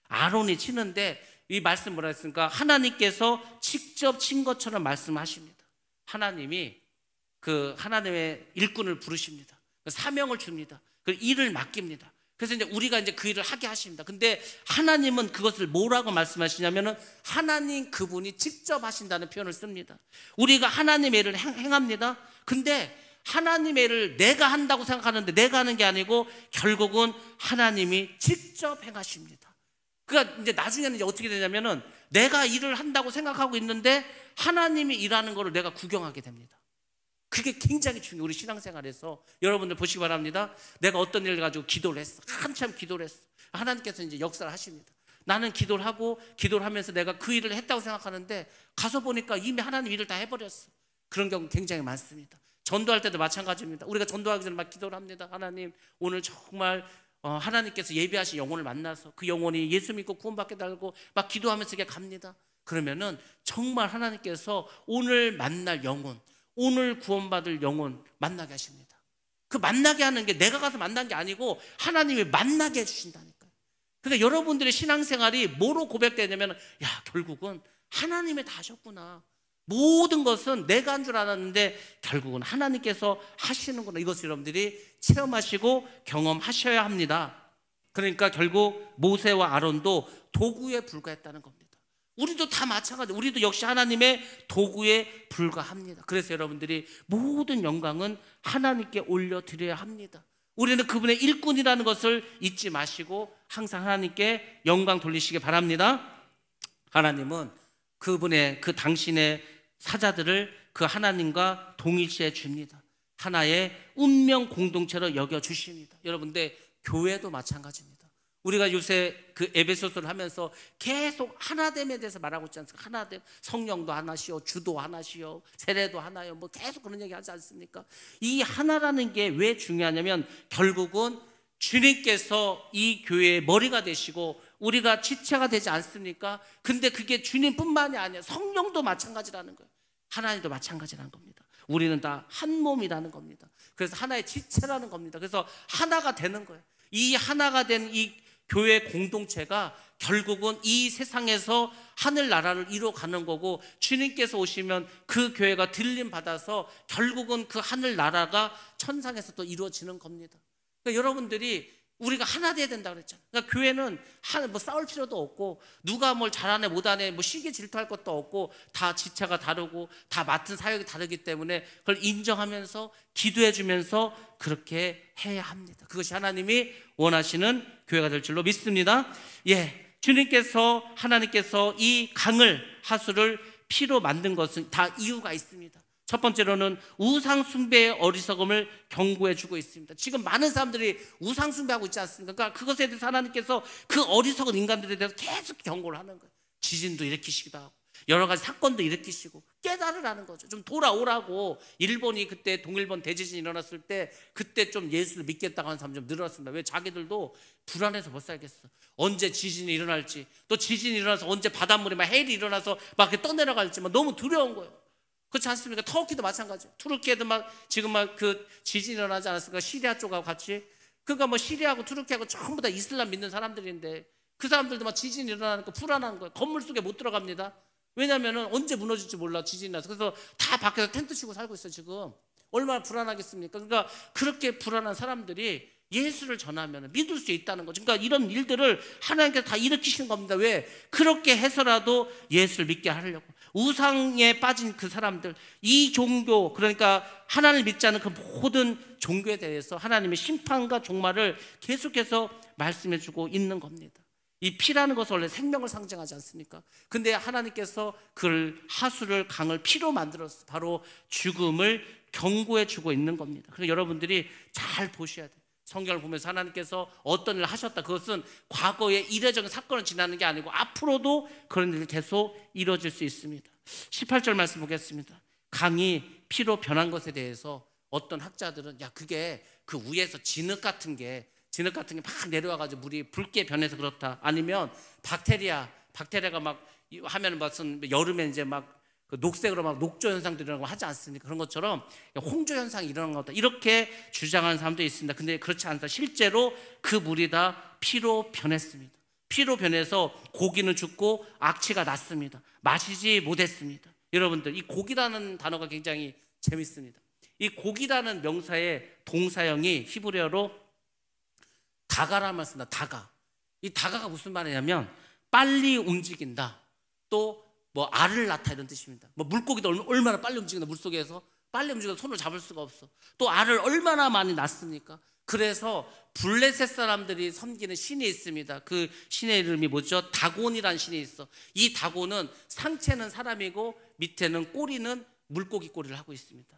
아론이 치는데 이 말씀 뭐라 했습니까? 하나님께서 직접 친 것처럼 말씀하십니다. 하나님이 그 하나님의 일꾼을 부르십니다. 사명을 줍니다. 그 일을 맡깁니다. 그래서 이제 우리가 이제 그 일을 하게 하십니다. 근데 하나님은 그것을 뭐라고 말씀하시냐면은 하나님 그분이 직접 하신다는 표현을 씁니다. 우리가 하나님의 일을 행합니다. 근데 하나님의 일을 내가 한다고 생각하는데 내가 하는 게 아니고 결국은 하나님이 직접 행하십니다. 그러니까 이제 나중에는 이제 어떻게 되냐면은 내가 일을 한다고 생각하고 있는데 하나님이 일하는 거를 내가 구경하게 됩니다. 그게 굉장히 중요해요. 우리 신앙생활에서 여러분들 보시기 바랍니다. 내가 어떤 일을 가지고 기도를 했어. 한참 기도를 했어. 하나님께서 이제 역사를 하십니다. 나는 기도를 하고 기도를 하면서 내가 그 일을 했다고 생각하는데 가서 보니까 이미 하나님 일을 다 해버렸어. 그런 경우 굉장히 많습니다. 전도할 때도 마찬가지입니다. 우리가 전도하기 전에 막 기도를 합니다. 하나님 오늘 정말 하나님께서 예비하신 영혼을 만나서 그 영혼이 예수 믿고 구원받게 달고 막 기도하면서 이렇게 갑니다. 그러면은 정말 하나님께서 오늘 만날 영혼, 오늘 구원받을 영혼 만나게 하십니다. 그 만나게 하는 게 내가 가서 만난 게 아니고 하나님이 만나게 해주신다니까요. 그러니까 여러분들의 신앙생활이 뭐로 고백되냐면 결국은 하나님이 다 하셨구나. 모든 것은 내가 한 줄 알았는데 결국은 하나님께서 하시는구나. 이것을 여러분들이 체험하시고 경험하셔야 합니다. 그러니까 결국 모세와 아론도 도구에 불과했다는 겁니다. 우리도 다 마찬가지. 우리도 역시 하나님의 도구에 불과합니다. 그래서 여러분들이 모든 영광은 하나님께 올려드려야 합니다. 우리는 그분의 일꾼이라는 것을 잊지 마시고 항상 하나님께 영광 돌리시기 바랍니다. 하나님은 그분의 그 당신의 사자들을 그 하나님과 동일시해 줍니다. 하나의 운명 공동체로 여겨주십니다. 여러분들 교회도 마찬가지입니다. 우리가 요새 그 에베소서를 하면서 계속 하나됨에 대해서 말하고 있지 않습니까? 하나됨, 성령도 하나시요, 주도 하나시요, 세례도 하나요. 뭐 계속 그런 얘기 하지 않습니까? 이 하나라는 게 왜 중요하냐면 결국은 주님께서 이 교회의 머리가 되시고 우리가 지체가 되지 않습니까? 근데 그게 주님뿐만이 아니라 성령도 마찬가지라는 거예요. 하나님도 마찬가지라는 겁니다. 우리는 다 한 몸이라는 겁니다. 그래서 하나의 지체라는 겁니다. 그래서 하나가 되는 거예요. 이 하나가 된 이 교회 공동체가 결국은 이 세상에서 하늘나라를 이루어가는 거고, 주님께서 오시면 그 교회가 들림 받아서 결국은 그 하늘나라가 천상에서 또 이루어지는 겁니다. 그러니까 여러분들이 우리가 하나 돼야 된다고 그랬잖아요. 그러니까 교회는 뭐 싸울 필요도 없고, 누가 뭘 잘하네 못하네 뭐 시기 질투할 것도 없고, 다 지체가 다르고 다 맡은 사역이 다르기 때문에 그걸 인정하면서 기도해주면서 그렇게 해야 합니다. 그것이 하나님이 원하시는 교회가 될 줄로 믿습니다. 주님께서, 하나님께서 이 강을, 하수를 피로 만든 것은 다 이유가 있습니다. 첫 번째로는 우상 숭배의 어리석음을 경고해 주고 있습니다. 지금 많은 사람들이 우상 숭배하고 있지 않습니까? 그러니까 그것에 대해서 하나님께서 그 어리석은 인간들에 대해서 계속 경고를 하는 거예요. 지진도 일으키시기도 하고 여러 가지 사건도 일으키시고 깨달으라는 거죠. 좀 돌아오라고. 일본이 그때 동일본 대지진이 일어났을 때 그때 좀 예수를 믿겠다고 하는 사람 좀 늘어났습니다. 왜? 자기들도 불안해서 못 살겠어. 언제 지진이 일어날지, 또 지진이 일어나서 언제 바닷물에 막 해일이 일어나서 막 이렇게 떠내려갈지 막 너무 두려운 거예요. 그렇지 않습니까? 터키도 마찬가지예요. 투르키에도 막 지금 막 그 지진이 일어나지 않았습니까? 시리아 쪽하고 같이. 그러니까 뭐 시리아하고 투르키하고 전부 다 이슬람 믿는 사람들인데 그 사람들도 막 지진이 일어나니까 불안한 거예요. 건물 속에 못 들어갑니다. 왜냐면은 언제 무너질지 몰라, 지진이 나서. 그래서 다 밖에서 텐트 치고 살고 있어요, 지금. 얼마나 불안하겠습니까? 그러니까 그렇게 불안한 사람들이 예수를 전하면 믿을 수 있다는 거죠. 그러니까 이런 일들을 하나님께서 다 일으키시는 겁니다. 왜? 그렇게 해서라도 예수를 믿게 하려고. 우상에 빠진 그 사람들, 이 종교, 그러니까 하나님을 믿지 않는 그 모든 종교에 대해서 하나님의 심판과 종말을 계속해서 말씀해 주고 있는 겁니다. 이 피라는 것은 원래 생명을 상징하지 않습니까? 근데 하나님께서 그 하수를, 강을 피로 만들어서 바로 죽음을 경고해 주고 있는 겁니다. 그래서 여러분들이 잘 보셔야 돼요. 성경을 보면서 하나님께서 어떤 일을 하셨다, 그것은 과거의 이례적인 사건을 지나는 게 아니고 앞으로도 그런 일이 계속 이루어질 수 있습니다. 18절 말씀 보겠습니다. 강이 피로 변한 것에 대해서 어떤 학자들은 그게 그 위에서 진흙 같은 게 막 내려와가지고 물이 붉게 변해서 그렇다, 아니면 박테리아가 막 하면 무슨 여름에 이제 막 그 녹색으로 막 녹조 현상들이 일어나고 하지 않습니까? 그런 것처럼 홍조 현상이 일어난 것 같다, 이렇게 주장하는 사람도 있습니다. 근데 그렇지 않다. 실제로 그 물이 다 피로 변했습니다. 피로 변해서 고기는 죽고 악취가 났습니다. 마시지 못했습니다. 여러분들, 이 고기라는 단어가 굉장히 재밌습니다. 이 고기라는 명사의 동사형이 히브리어로 다가라는 말 씁니다. 다가. 이 다가가 무슨 말이냐면 빨리 움직인다, 또 뭐 알을 낳다, 이런 뜻입니다. 뭐 물고기도 얼마나 빨리 움직인다, 물속에서 빨리 움직여서 손을 잡을 수가 없어. 또 알을 얼마나 많이 낳습니까? 그래서 블레셋 사람들이 섬기는 신이 있습니다. 그 신의 이름이 뭐죠? 다곤이라는 신이 있어. 이 다곤은 상체는 사람이고 밑에는 꼬리는 물고기 꼬리를 하고 있습니다.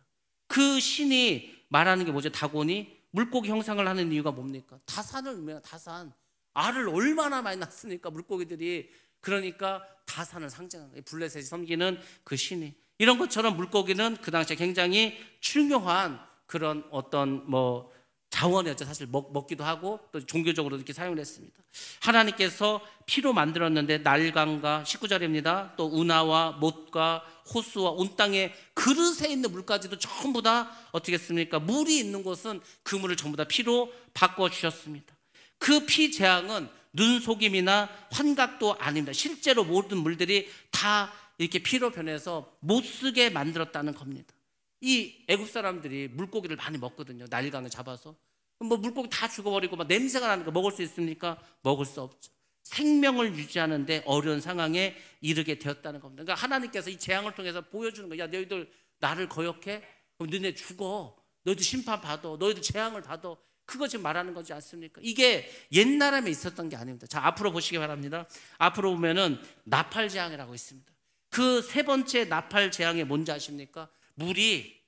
그 신이 말하는 게 뭐죠? 다곤이 물고기 형상을 하는 이유가 뭡니까? 다산을 의미해요. 다산. 알을 얼마나 많이 낳습니까, 물고기들이. 그러니까 다산을 상징하는 거예요. 블레셋이 섬기는 그 신이. 이런 것처럼 물고기는 그 당시에 굉장히 중요한 그런 어떤 뭐 자원이었죠. 사실 먹기도 하고 또 종교적으로 이렇게 사용을 했습니다. 하나님께서 피로 만들었는데 날강과 19절입니다. 또 운하와 못과 호수와 온 땅에 그릇에 있는 물까지도 전부 다 어떻게 했습니까? 물이 있는 곳은 그 물을 전부 다 피로 바꿔주셨습니다. 그 피 재앙은 눈속임이나 환각도 아닙니다. 실제로 모든 물들이 다 이렇게 피로 변해서 못 쓰게 만들었다는 겁니다. 이 애굽 사람들이 물고기를 많이 먹거든요. 나일강을 잡아서. 뭐 물고기 다 죽어버리고 막 냄새가 나니까 먹을 수 있습니까? 먹을 수 없죠. 생명을 유지하는데 어려운 상황에 이르게 되었다는 겁니다. 그러니까 하나님께서 이 재앙을 통해서 보여주는 거예요. 야, 너희들 나를 거역해? 그럼 너네 죽어. 너희들 심판받아. 너희들 재앙을 받아. 그거 지금 말하는 거지 않습니까? 이게 옛날에 있었던 게 아닙니다. 자, 앞으로 보시기 바랍니다. 앞으로 보면은 나팔 재앙이라고 있습니다. 그 세 번째 나팔 재앙이 뭔지 아십니까? 물이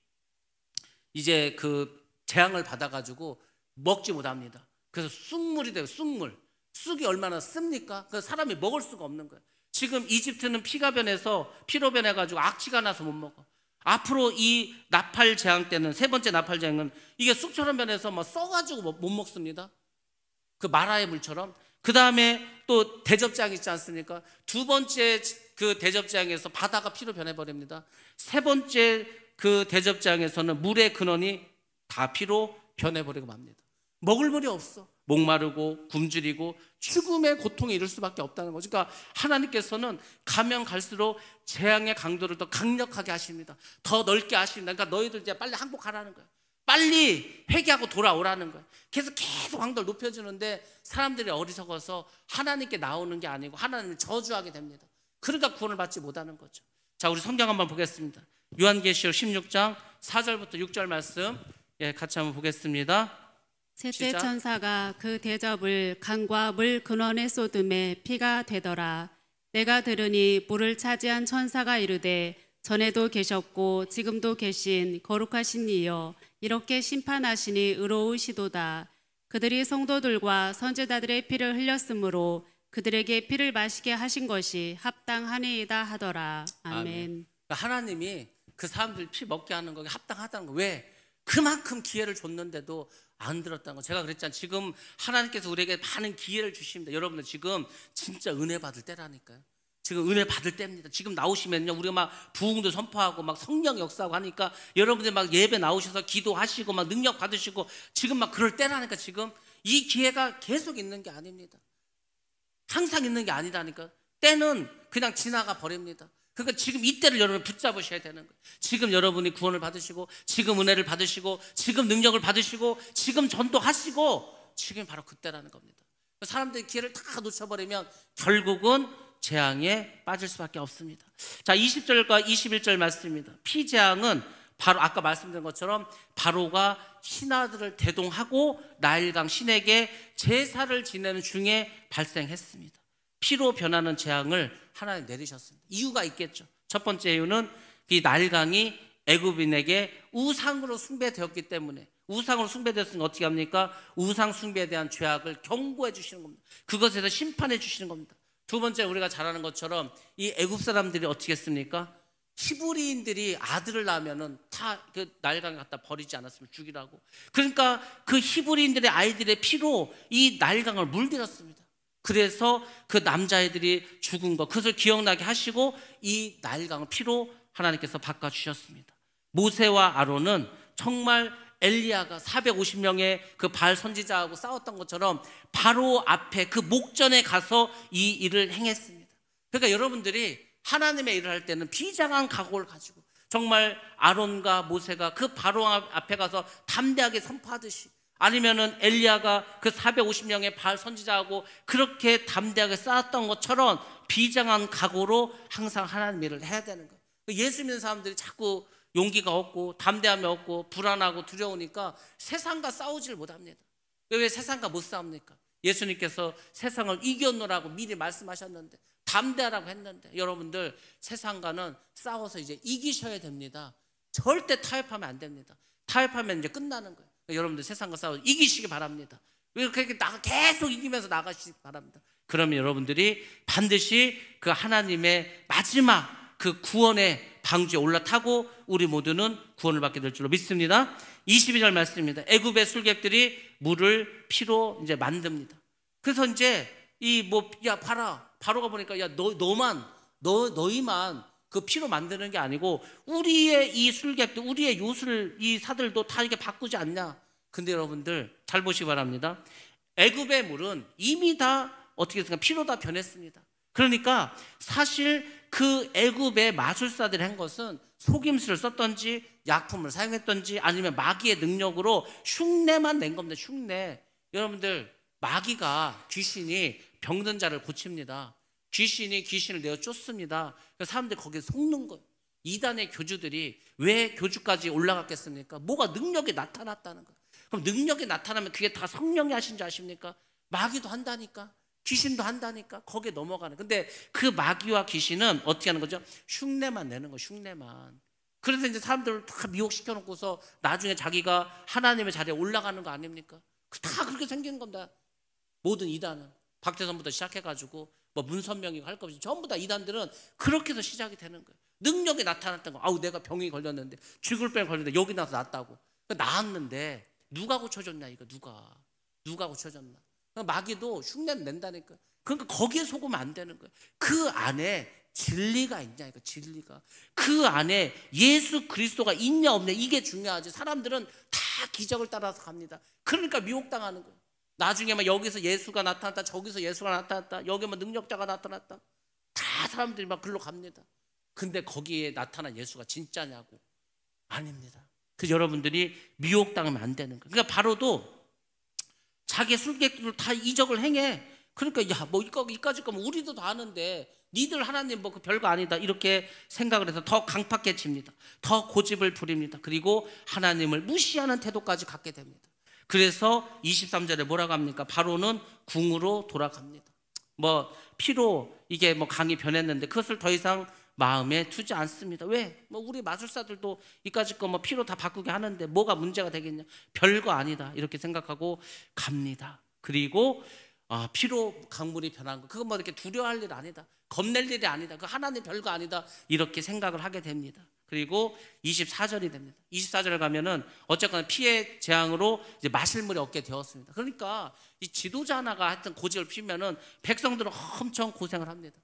이제 그 재앙을 받아가지고 먹지 못합니다. 그래서 쑥물이 돼요. 쑥물. 쑥이 얼마나 씁니까? 그래서 사람이 먹을 수가 없는 거예요. 지금 이집트는 피가 변해서 피로 변해가지고 악취가 나서 못 먹어. 앞으로 이 나팔 재앙 때는, 세 번째 나팔 재앙은 이게 쑥처럼 변해서 막 써가지고 못 먹습니다. 그 마라의 물처럼. 그 다음에 또 대접재앙 있지 않습니까? 두 번째 그 대접재앙에서 바다가 피로 변해버립니다. 세 번째 그 대접재앙에서는 물의 근원이 다 피로 변해버리고 맙니다. 먹을 물이 없어. 목마르고 굶주리고 죽음의 고통에 이를 수밖에 없다는 거죠. 그러니까 하나님께서는 가면 갈수록 재앙의 강도를 더 강력하게 하십니다. 더 넓게 하십니다. 그러니까 너희들 이제 빨리 항복하라는 거예요. 빨리 회개하고 돌아오라는 거예요. 계속 강도를 높여주는데 사람들이 어리석어서 하나님께 나오는 게 아니고 하나님을 저주하게 됩니다. 그러니까 구원을 받지 못하는 거죠. 자, 우리 성경 한번 보겠습니다. 요한계시록 16장 4절부터 6절 말씀 같이 한번 보겠습니다. 셋째 천사가 그 대접을 강과 물 근원에 쏟음에 피가 되더라. 내가 들으니 물을 차지한 천사가 이르되 전에도 계셨고 지금도 계신 거룩하신 이여 이렇게 심판하시니 의로우시도다. 그들이 성도들과 선지자들의 피를 흘렸으므로 그들에게 피를 마시게 하신 것이 합당하니이다 하더라. 아멘. 하나님이 그 사람들 피 먹게 하는 거에 합당하다는 거. 왜? 그만큼 기회를 줬는데도 안 들었다는 거. 제가 그랬잖아요. 지금 하나님께서 우리에게 많은 기회를 주십니다. 여러분들 지금 진짜 은혜 받을 때라니까요. 지금 은혜 받을 때입니다. 지금 나오시면요, 우리가 막 부흥도 선포하고 막 성령 역사하고 하니까 여러분들 막 예배 나오셔서 기도하시고 막 능력 받으시고 지금 막 그럴 때라니까. 지금 이 기회가 계속 있는 게 아닙니다. 항상 있는 게 아니라니까. 때는 그냥 지나가 버립니다. 그러니까 지금 이때를 여러분 붙잡으셔야 되는 거예요. 지금 여러분이 구원을 받으시고 지금 은혜를 받으시고 지금 능력을 받으시고 지금 전도하시고 지금이 바로 그때라는 겁니다. 사람들이 기회를 다 놓쳐버리면 결국은 재앙에 빠질 수밖에 없습니다. 자, 20절과 21절 말씀입니다. 피재앙은 바로 아까 말씀드린 것처럼 바로가 신하들을 대동하고 나일강 신에게 제사를 지내는 중에 발생했습니다. 피로 변하는 재앙을 하나님 내리셨습니다. 이유가 있겠죠. 첫 번째 이유는 이 나일강이 애굽인에게 우상으로 숭배되었기 때문에, 우상으로 숭배되었으니까 어떻게 합니까? 우상 숭배에 대한 죄악을 경고해 주시는 겁니다. 그것에 대해서 심판해 주시는 겁니다. 두 번째, 우리가 잘 아는 것처럼 이 애굽 사람들이 어떻게 했습니까? 히브리인들이 아들을 낳으면은 다 그 나일강에 갖다 버리지 않았으면 죽이라고. 그러니까 그 히브리인들의 아이들의 피로 이 나일강을 물들였습니다. 그래서 그 남자애들이 죽은 것, 그것을 기억나게 하시고 이 나일강을 피로 하나님께서 바꿔주셨습니다. 모세와 아론은 정말 엘리야가 450명의 그 바알 선지자하고 싸웠던 것처럼 바로 앞에 그 목전에 가서 이 일을 행했습니다. 그러니까 여러분들이 하나님의 일을 할 때는 비장한 각오를 가지고 정말 아론과 모세가 그 바로 앞에 가서 담대하게 선포하듯이, 아니면은 엘리야가 그 450명의 바알 선지자하고 그렇게 담대하게 싸웠던 것처럼 비장한 각오로 항상 하나님 일을 해야 되는 거예요. 예수 믿는 사람들이 자꾸 용기가 없고 담대함이 없고 불안하고 두려우니까 세상과 싸우질 못합니다. 왜 세상과 못 싸웁니까? 예수님께서 세상을 이겨놓으라고 미리 말씀하셨는데, 담대하라고 했는데, 여러분들 세상과는 싸워서 이제 이기셔야 됩니다. 절대 타협하면 안 됩니다. 타협하면 이제 끝나는 거예요. 여러분들 세상과 싸워 이기시기 바랍니다. 그렇게 계속 이기면서 나가시기 바랍니다. 그러면 여러분들이 반드시 그 하나님의 마지막 그 구원의 방주에 올라타고 우리 모두는 구원을 받게 될 줄로 믿습니다. 22절 말씀입니다. 애굽의 술객들이 물을 피로 이제 만듭니다. 그래서 이제 야 봐라, 바로가 보니까 야 너희만 그 피로 만드는 게 아니고 우리의 이 술객들, 우리의 요술 이 사들도 다 이렇게 바꾸지 않냐. 근데 여러분들 잘 보시기 바랍니다. 애굽의 물은 이미 다 어떻게 했습니까? 피로 다 변했습니다. 그러니까 사실 그 애굽의 마술사들이 한 것은 속임수를 썼던지 약품을 사용했던지 아니면 마귀의 능력으로 흉내만 낸 겁니다. 흉내. 여러분들 마귀가, 귀신이 병든 자를 고칩니다. 귀신이 귀신을 내어 쫓습니다. 그래서 사람들이 거기에 속는 거예요. 이단의 교주들이 왜 교주까지 올라갔겠습니까? 뭐가 능력이 나타났다는 거예요. 그럼 능력이 나타나면 그게 다 성령이 하신 줄 아십니까? 마귀도 한다니까, 귀신도 한다니까. 거기에 넘어가는. 근데 그 마귀와 귀신은 어떻게 하는 거죠? 흉내만 내는 거예요. 흉내만. 그래서 이제 사람들을 다 미혹시켜 놓고서 나중에 자기가 하나님의 자리에 올라가는 거 아닙니까? 다 그렇게 생기는 겁니다. 모든 이단은 박태선부터 시작해가지고 뭐 문선명이고 할 것 없이 전부 다 이단들은 그렇게 해서 시작이 되는 거예요. 능력이 나타났던 거. 아우 내가 병이 걸렸는데, 죽을 병이 걸렸는데 여기 나서 낫다고. 나았는데 누가 고쳐줬냐 이거. 누가 고쳐줬나. 마귀도 흉내를 낸다니까. 그러니까 거기에 속으면 안 되는 거예요. 그 안에 진리가 있냐 이거. 진리가 그 안에 예수 그리스도가 있냐 없냐, 이게 중요하지. 사람들은 다 기적을 따라서 갑니다. 그러니까 미혹당하는 거예요. 나중에 막 여기서 예수가 나타났다, 저기서 예수가 나타났다, 여기 뭐 능력자가 나타났다, 다 사람들이 막 글로 갑니다. 근데 거기에 나타난 예수가 진짜냐고? 아닙니다. 그래서 여러분들이 미혹당하면 안 되는 거예요. 그러니까 바로도 자기 술객들을 다 이적을 행해. 그러니까 야, 뭐 이까짓 거면 우리도 다 아는데 니들 하나님 뭐 그 별거 아니다 이렇게 생각을 해서 더 강팍해집니다. 더 고집을 부립니다. 그리고 하나님을 무시하는 태도까지 갖게 됩니다. 그래서 23절에 뭐라고 합니까? 바로는 궁으로 돌아갑니다. 뭐 피로 이게 뭐 강이 변했는데 그것을 더 이상 마음에 두지 않습니다. 왜? 뭐 우리 마술사들도 이까짓 거 뭐 피로 다 바꾸게 하는데 뭐가 문제가 되겠냐? 별거 아니다 이렇게 생각하고 갑니다. 그리고 피로 강물이 변한 거, 그건 뭐 이렇게 두려워할 일 아니다, 겁낼 일이 아니다, 그 하나님 별거 아니다 이렇게 생각을 하게 됩니다. 그리고 24절이 됩니다. 24절에 가면은 어쨌거나 피의 재앙으로 이제 마실 물이 없게 되었습니다. 그러니까 이 지도자 하나가 하여튼 고집을 피면은 백성들은 엄청 고생을 합니다.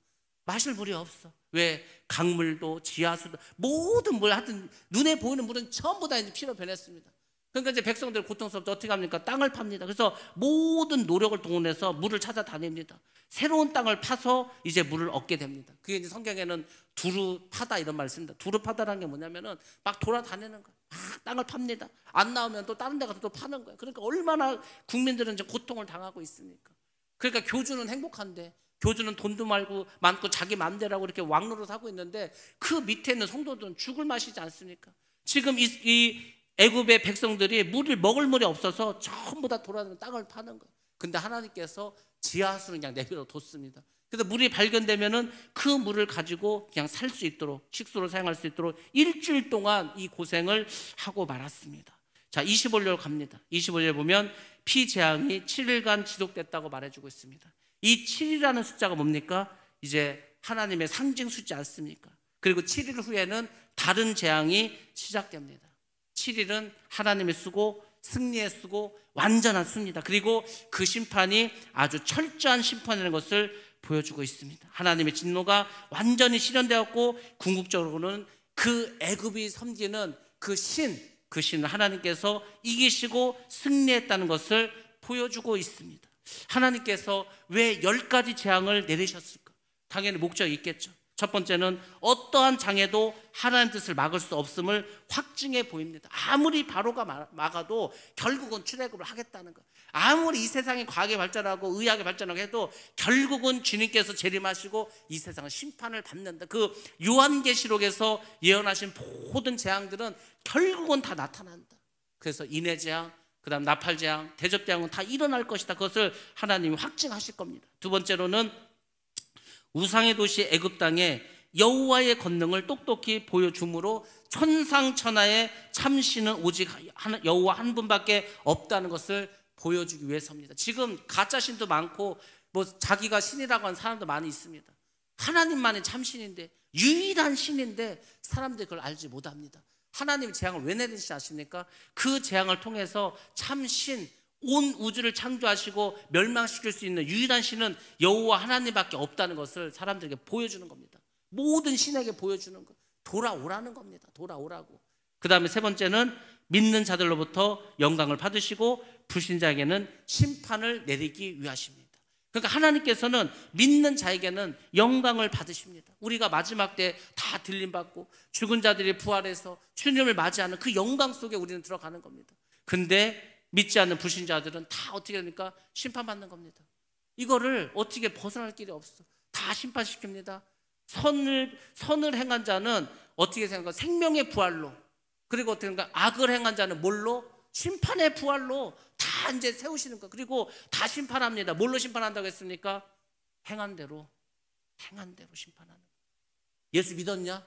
마실 물이 없어. 왜? 강물도 지하수도 모든 물, 하여튼 눈에 보이는 물은 전부 다 이제 피로 변했습니다. 그러니까 이제 백성들 고통스럽죠. 어떻게 합니까? 땅을 팝니다. 그래서 모든 노력을 동원해서 물을 찾아다닙니다. 새로운 땅을 파서 이제 물을 얻게 됩니다. 그게 이제 성경에는 두루 파다 이런 말을 씁니다. 두루 파다라는 게 뭐냐면은 막 돌아다니는 거예요. 막 땅을 팝니다. 안 나오면 또 다른 데 가서 또 파는 거예요. 그러니까 얼마나 국민들은 이제 고통을 당하고 있습니까? 그러니까 교주는 행복한데, 교주는 돈도 많고 자기 마음대로 하고 이렇게 왕노릇 하고 있는데 그 밑에 있는 성도들은 죽을 맛이지 않습니까? 지금 이 애굽의 백성들이 물을 먹을 물이 없어서 전부 다 돌아다니는 땅을 파는 거예요. 근데 하나님께서 지하수는 그냥 내버려 뒀습니다. 그래서 물이 발견되면은 그 물을 가지고 그냥 살 수 있도록, 식수로 사용할 수 있도록 일주일 동안 이 고생을 하고 말았습니다. 자, 25절 갑니다. 25절 보면 피재앙이 7일간 지속됐다고 말해주고 있습니다. 이 7이라는 숫자가 뭡니까? 이제 하나님의 상징 숫자 않습니까? 그리고 7일 후에는 다른 재앙이 시작됩니다. 7일은 하나님의 수고, 승리의 수고, 완전한 수입니다. 그리고 그 심판이 아주 철저한 심판이라는 것을 보여주고 있습니다. 하나님의 진노가 완전히 실현되었고, 궁극적으로는 그 애굽이 섬기는 그 신을 하나님께서 이기시고 승리했다는 것을 보여주고 있습니다. 하나님께서 왜 10가지 재앙을 내리셨을까? 당연히 목적이 있겠죠. 첫 번째는 어떠한 장애도 하나님 뜻을 막을 수 없음을 확증해 보입니다. 아무리 바로가 막아도 결국은 출애굽을 하겠다는 거. 아무리 이 세상이 과학이 발전하고 의학이 발전하고 해도 결국은 주님께서 재림하시고 이 세상은 심판을 받는다. 그 요한계시록에서 예언하신 모든 재앙들은 결국은 다 나타난다. 그래서 인해재앙, 그 다음 나팔재앙, 대접재앙은 다 일어날 것이다. 그것을 하나님이 확증하실 겁니다. 두 번째로는 우상의 도시 애굽 땅에 여호와의 권능을 똑똑히 보여줌으로 천상천하의 참신은 오직 여호와 한 분밖에 없다는 것을 보여주기 위해서입니다. 지금 가짜신도 많고 뭐 자기가 신이라고 하는 사람도 많이 있습니다. 하나님만이 참신인데, 유일한 신인데 사람들이 그걸 알지 못합니다. 하나님이 재앙을 왜 내리시지 아십니까? 그 재앙을 통해서 참신, 온 우주를 창조하시고 멸망시킬 수 있는 유일한 신은 여호와 하나님밖에 없다는 것을 사람들에게 보여주는 겁니다. 모든 신에게 보여주는 거, 돌아오라는 겁니다. 돌아오라고. 그 다음에 세 번째는 믿는 자들로부터 영광을 받으시고 불신자에게는 심판을 내리기 위하십니다. 그러니까 하나님께서는 믿는 자에게는 영광을 받으십니다. 우리가 마지막 때 다 들림받고 죽은 자들이 부활해서 주님을 맞이하는 그 영광 속에 우리는 들어가는 겁니다. 근데 믿지 않는 불신자들은 다 어떻게 됩니까? 심판받는 겁니다. 이거를 어떻게 벗어날 길이 없어. 다 심판시킵니다. 선을 행한 자는 어떻게 생각할까? 생명의 부활로. 그리고 어떻게 생각할까? 악을 행한 자는 뭘로? 심판의 부활로 다 이제 세우시는 거. 그리고 다 심판합니다. 뭘로 심판한다고 했습니까? 행한 대로 심판하는 거. 예수 믿었냐?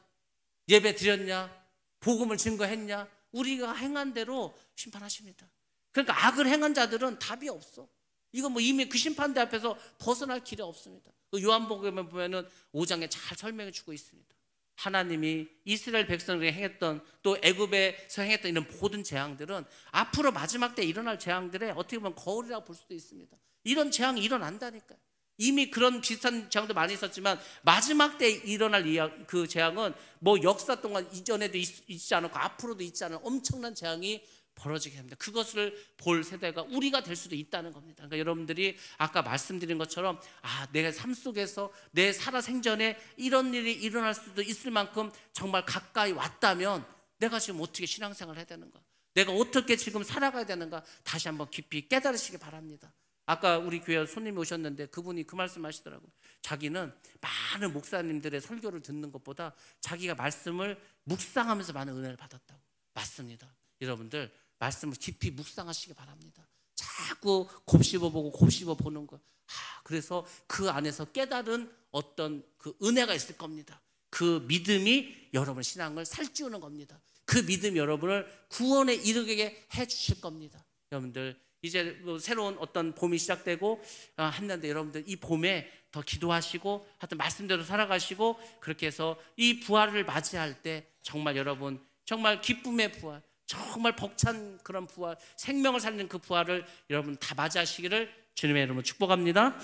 예배 드렸냐? 복음을 증거했냐? 우리가 행한 대로 심판하십니다. 그러니까 악을 행한 자들은 답이 없어. 이거 뭐 이미 그 심판대 앞에서 벗어날 길이 없습니다. 그 요한복음에 보면은 5장에 잘 설명해 주고 있습니다. 하나님이 이스라엘 백성에게 행했던, 또 애굽에서 행했던 이런 모든 재앙들은 앞으로 마지막 때 일어날 재앙들의 어떻게 보면 거울이라고 볼 수도 있습니다. 이런 재앙이 일어난다니까요. 이미 그런 비슷한 재앙도 많이 있었지만 마지막 때 일어날 그 재앙은 뭐 역사 동안 이전에도 있지 않았고 앞으로도 있지 않은 엄청난 재앙이 벌어지게 됩니다. 그것을 볼 세대가 우리가 될 수도 있다는 겁니다. 그러니까 여러분들이 아까 말씀드린 것처럼 내 삶 속에서 내 살아생전에 이런 일이 일어날 수도 있을 만큼 정말 가까이 왔다면 내가 지금 어떻게 신앙생활을 해야 되는가, 내가 어떻게 지금 살아가야 되는가 다시 한번 깊이 깨달으시기 바랍니다. 아까 우리 교회 손님이 오셨는데 그분이 그 말씀 하시더라고요. 자기는 많은 목사님들의 설교를 듣는 것보다 자기가 말씀을 묵상하면서 많은 은혜를 받았다고. 맞습니다. 여러분들 말씀을 깊이 묵상하시기 바랍니다. 자꾸 곱씹어보고 곱씹어보는 거. 그래서 그 안에서 깨달은 어떤 그 은혜가 있을 겁니다. 그 믿음이 여러분 신앙을 살찌우는 겁니다. 그 믿음이 여러분을 구원에 이르게 해주실 겁니다. 여러분들 이제 새로운 어떤 봄이 시작되고 했는데 여러분들 이 봄에 더 기도하시고 하여튼 말씀대로 살아가시고 그렇게 해서 이 부활을 맞이할 때 정말 여러분 정말 기쁨의 부활, 정말 벅찬 그런 부활, 생명을 살리는 그 부활을 여러분 다 맞이하시기를 주님의 이름으로 축복합니다.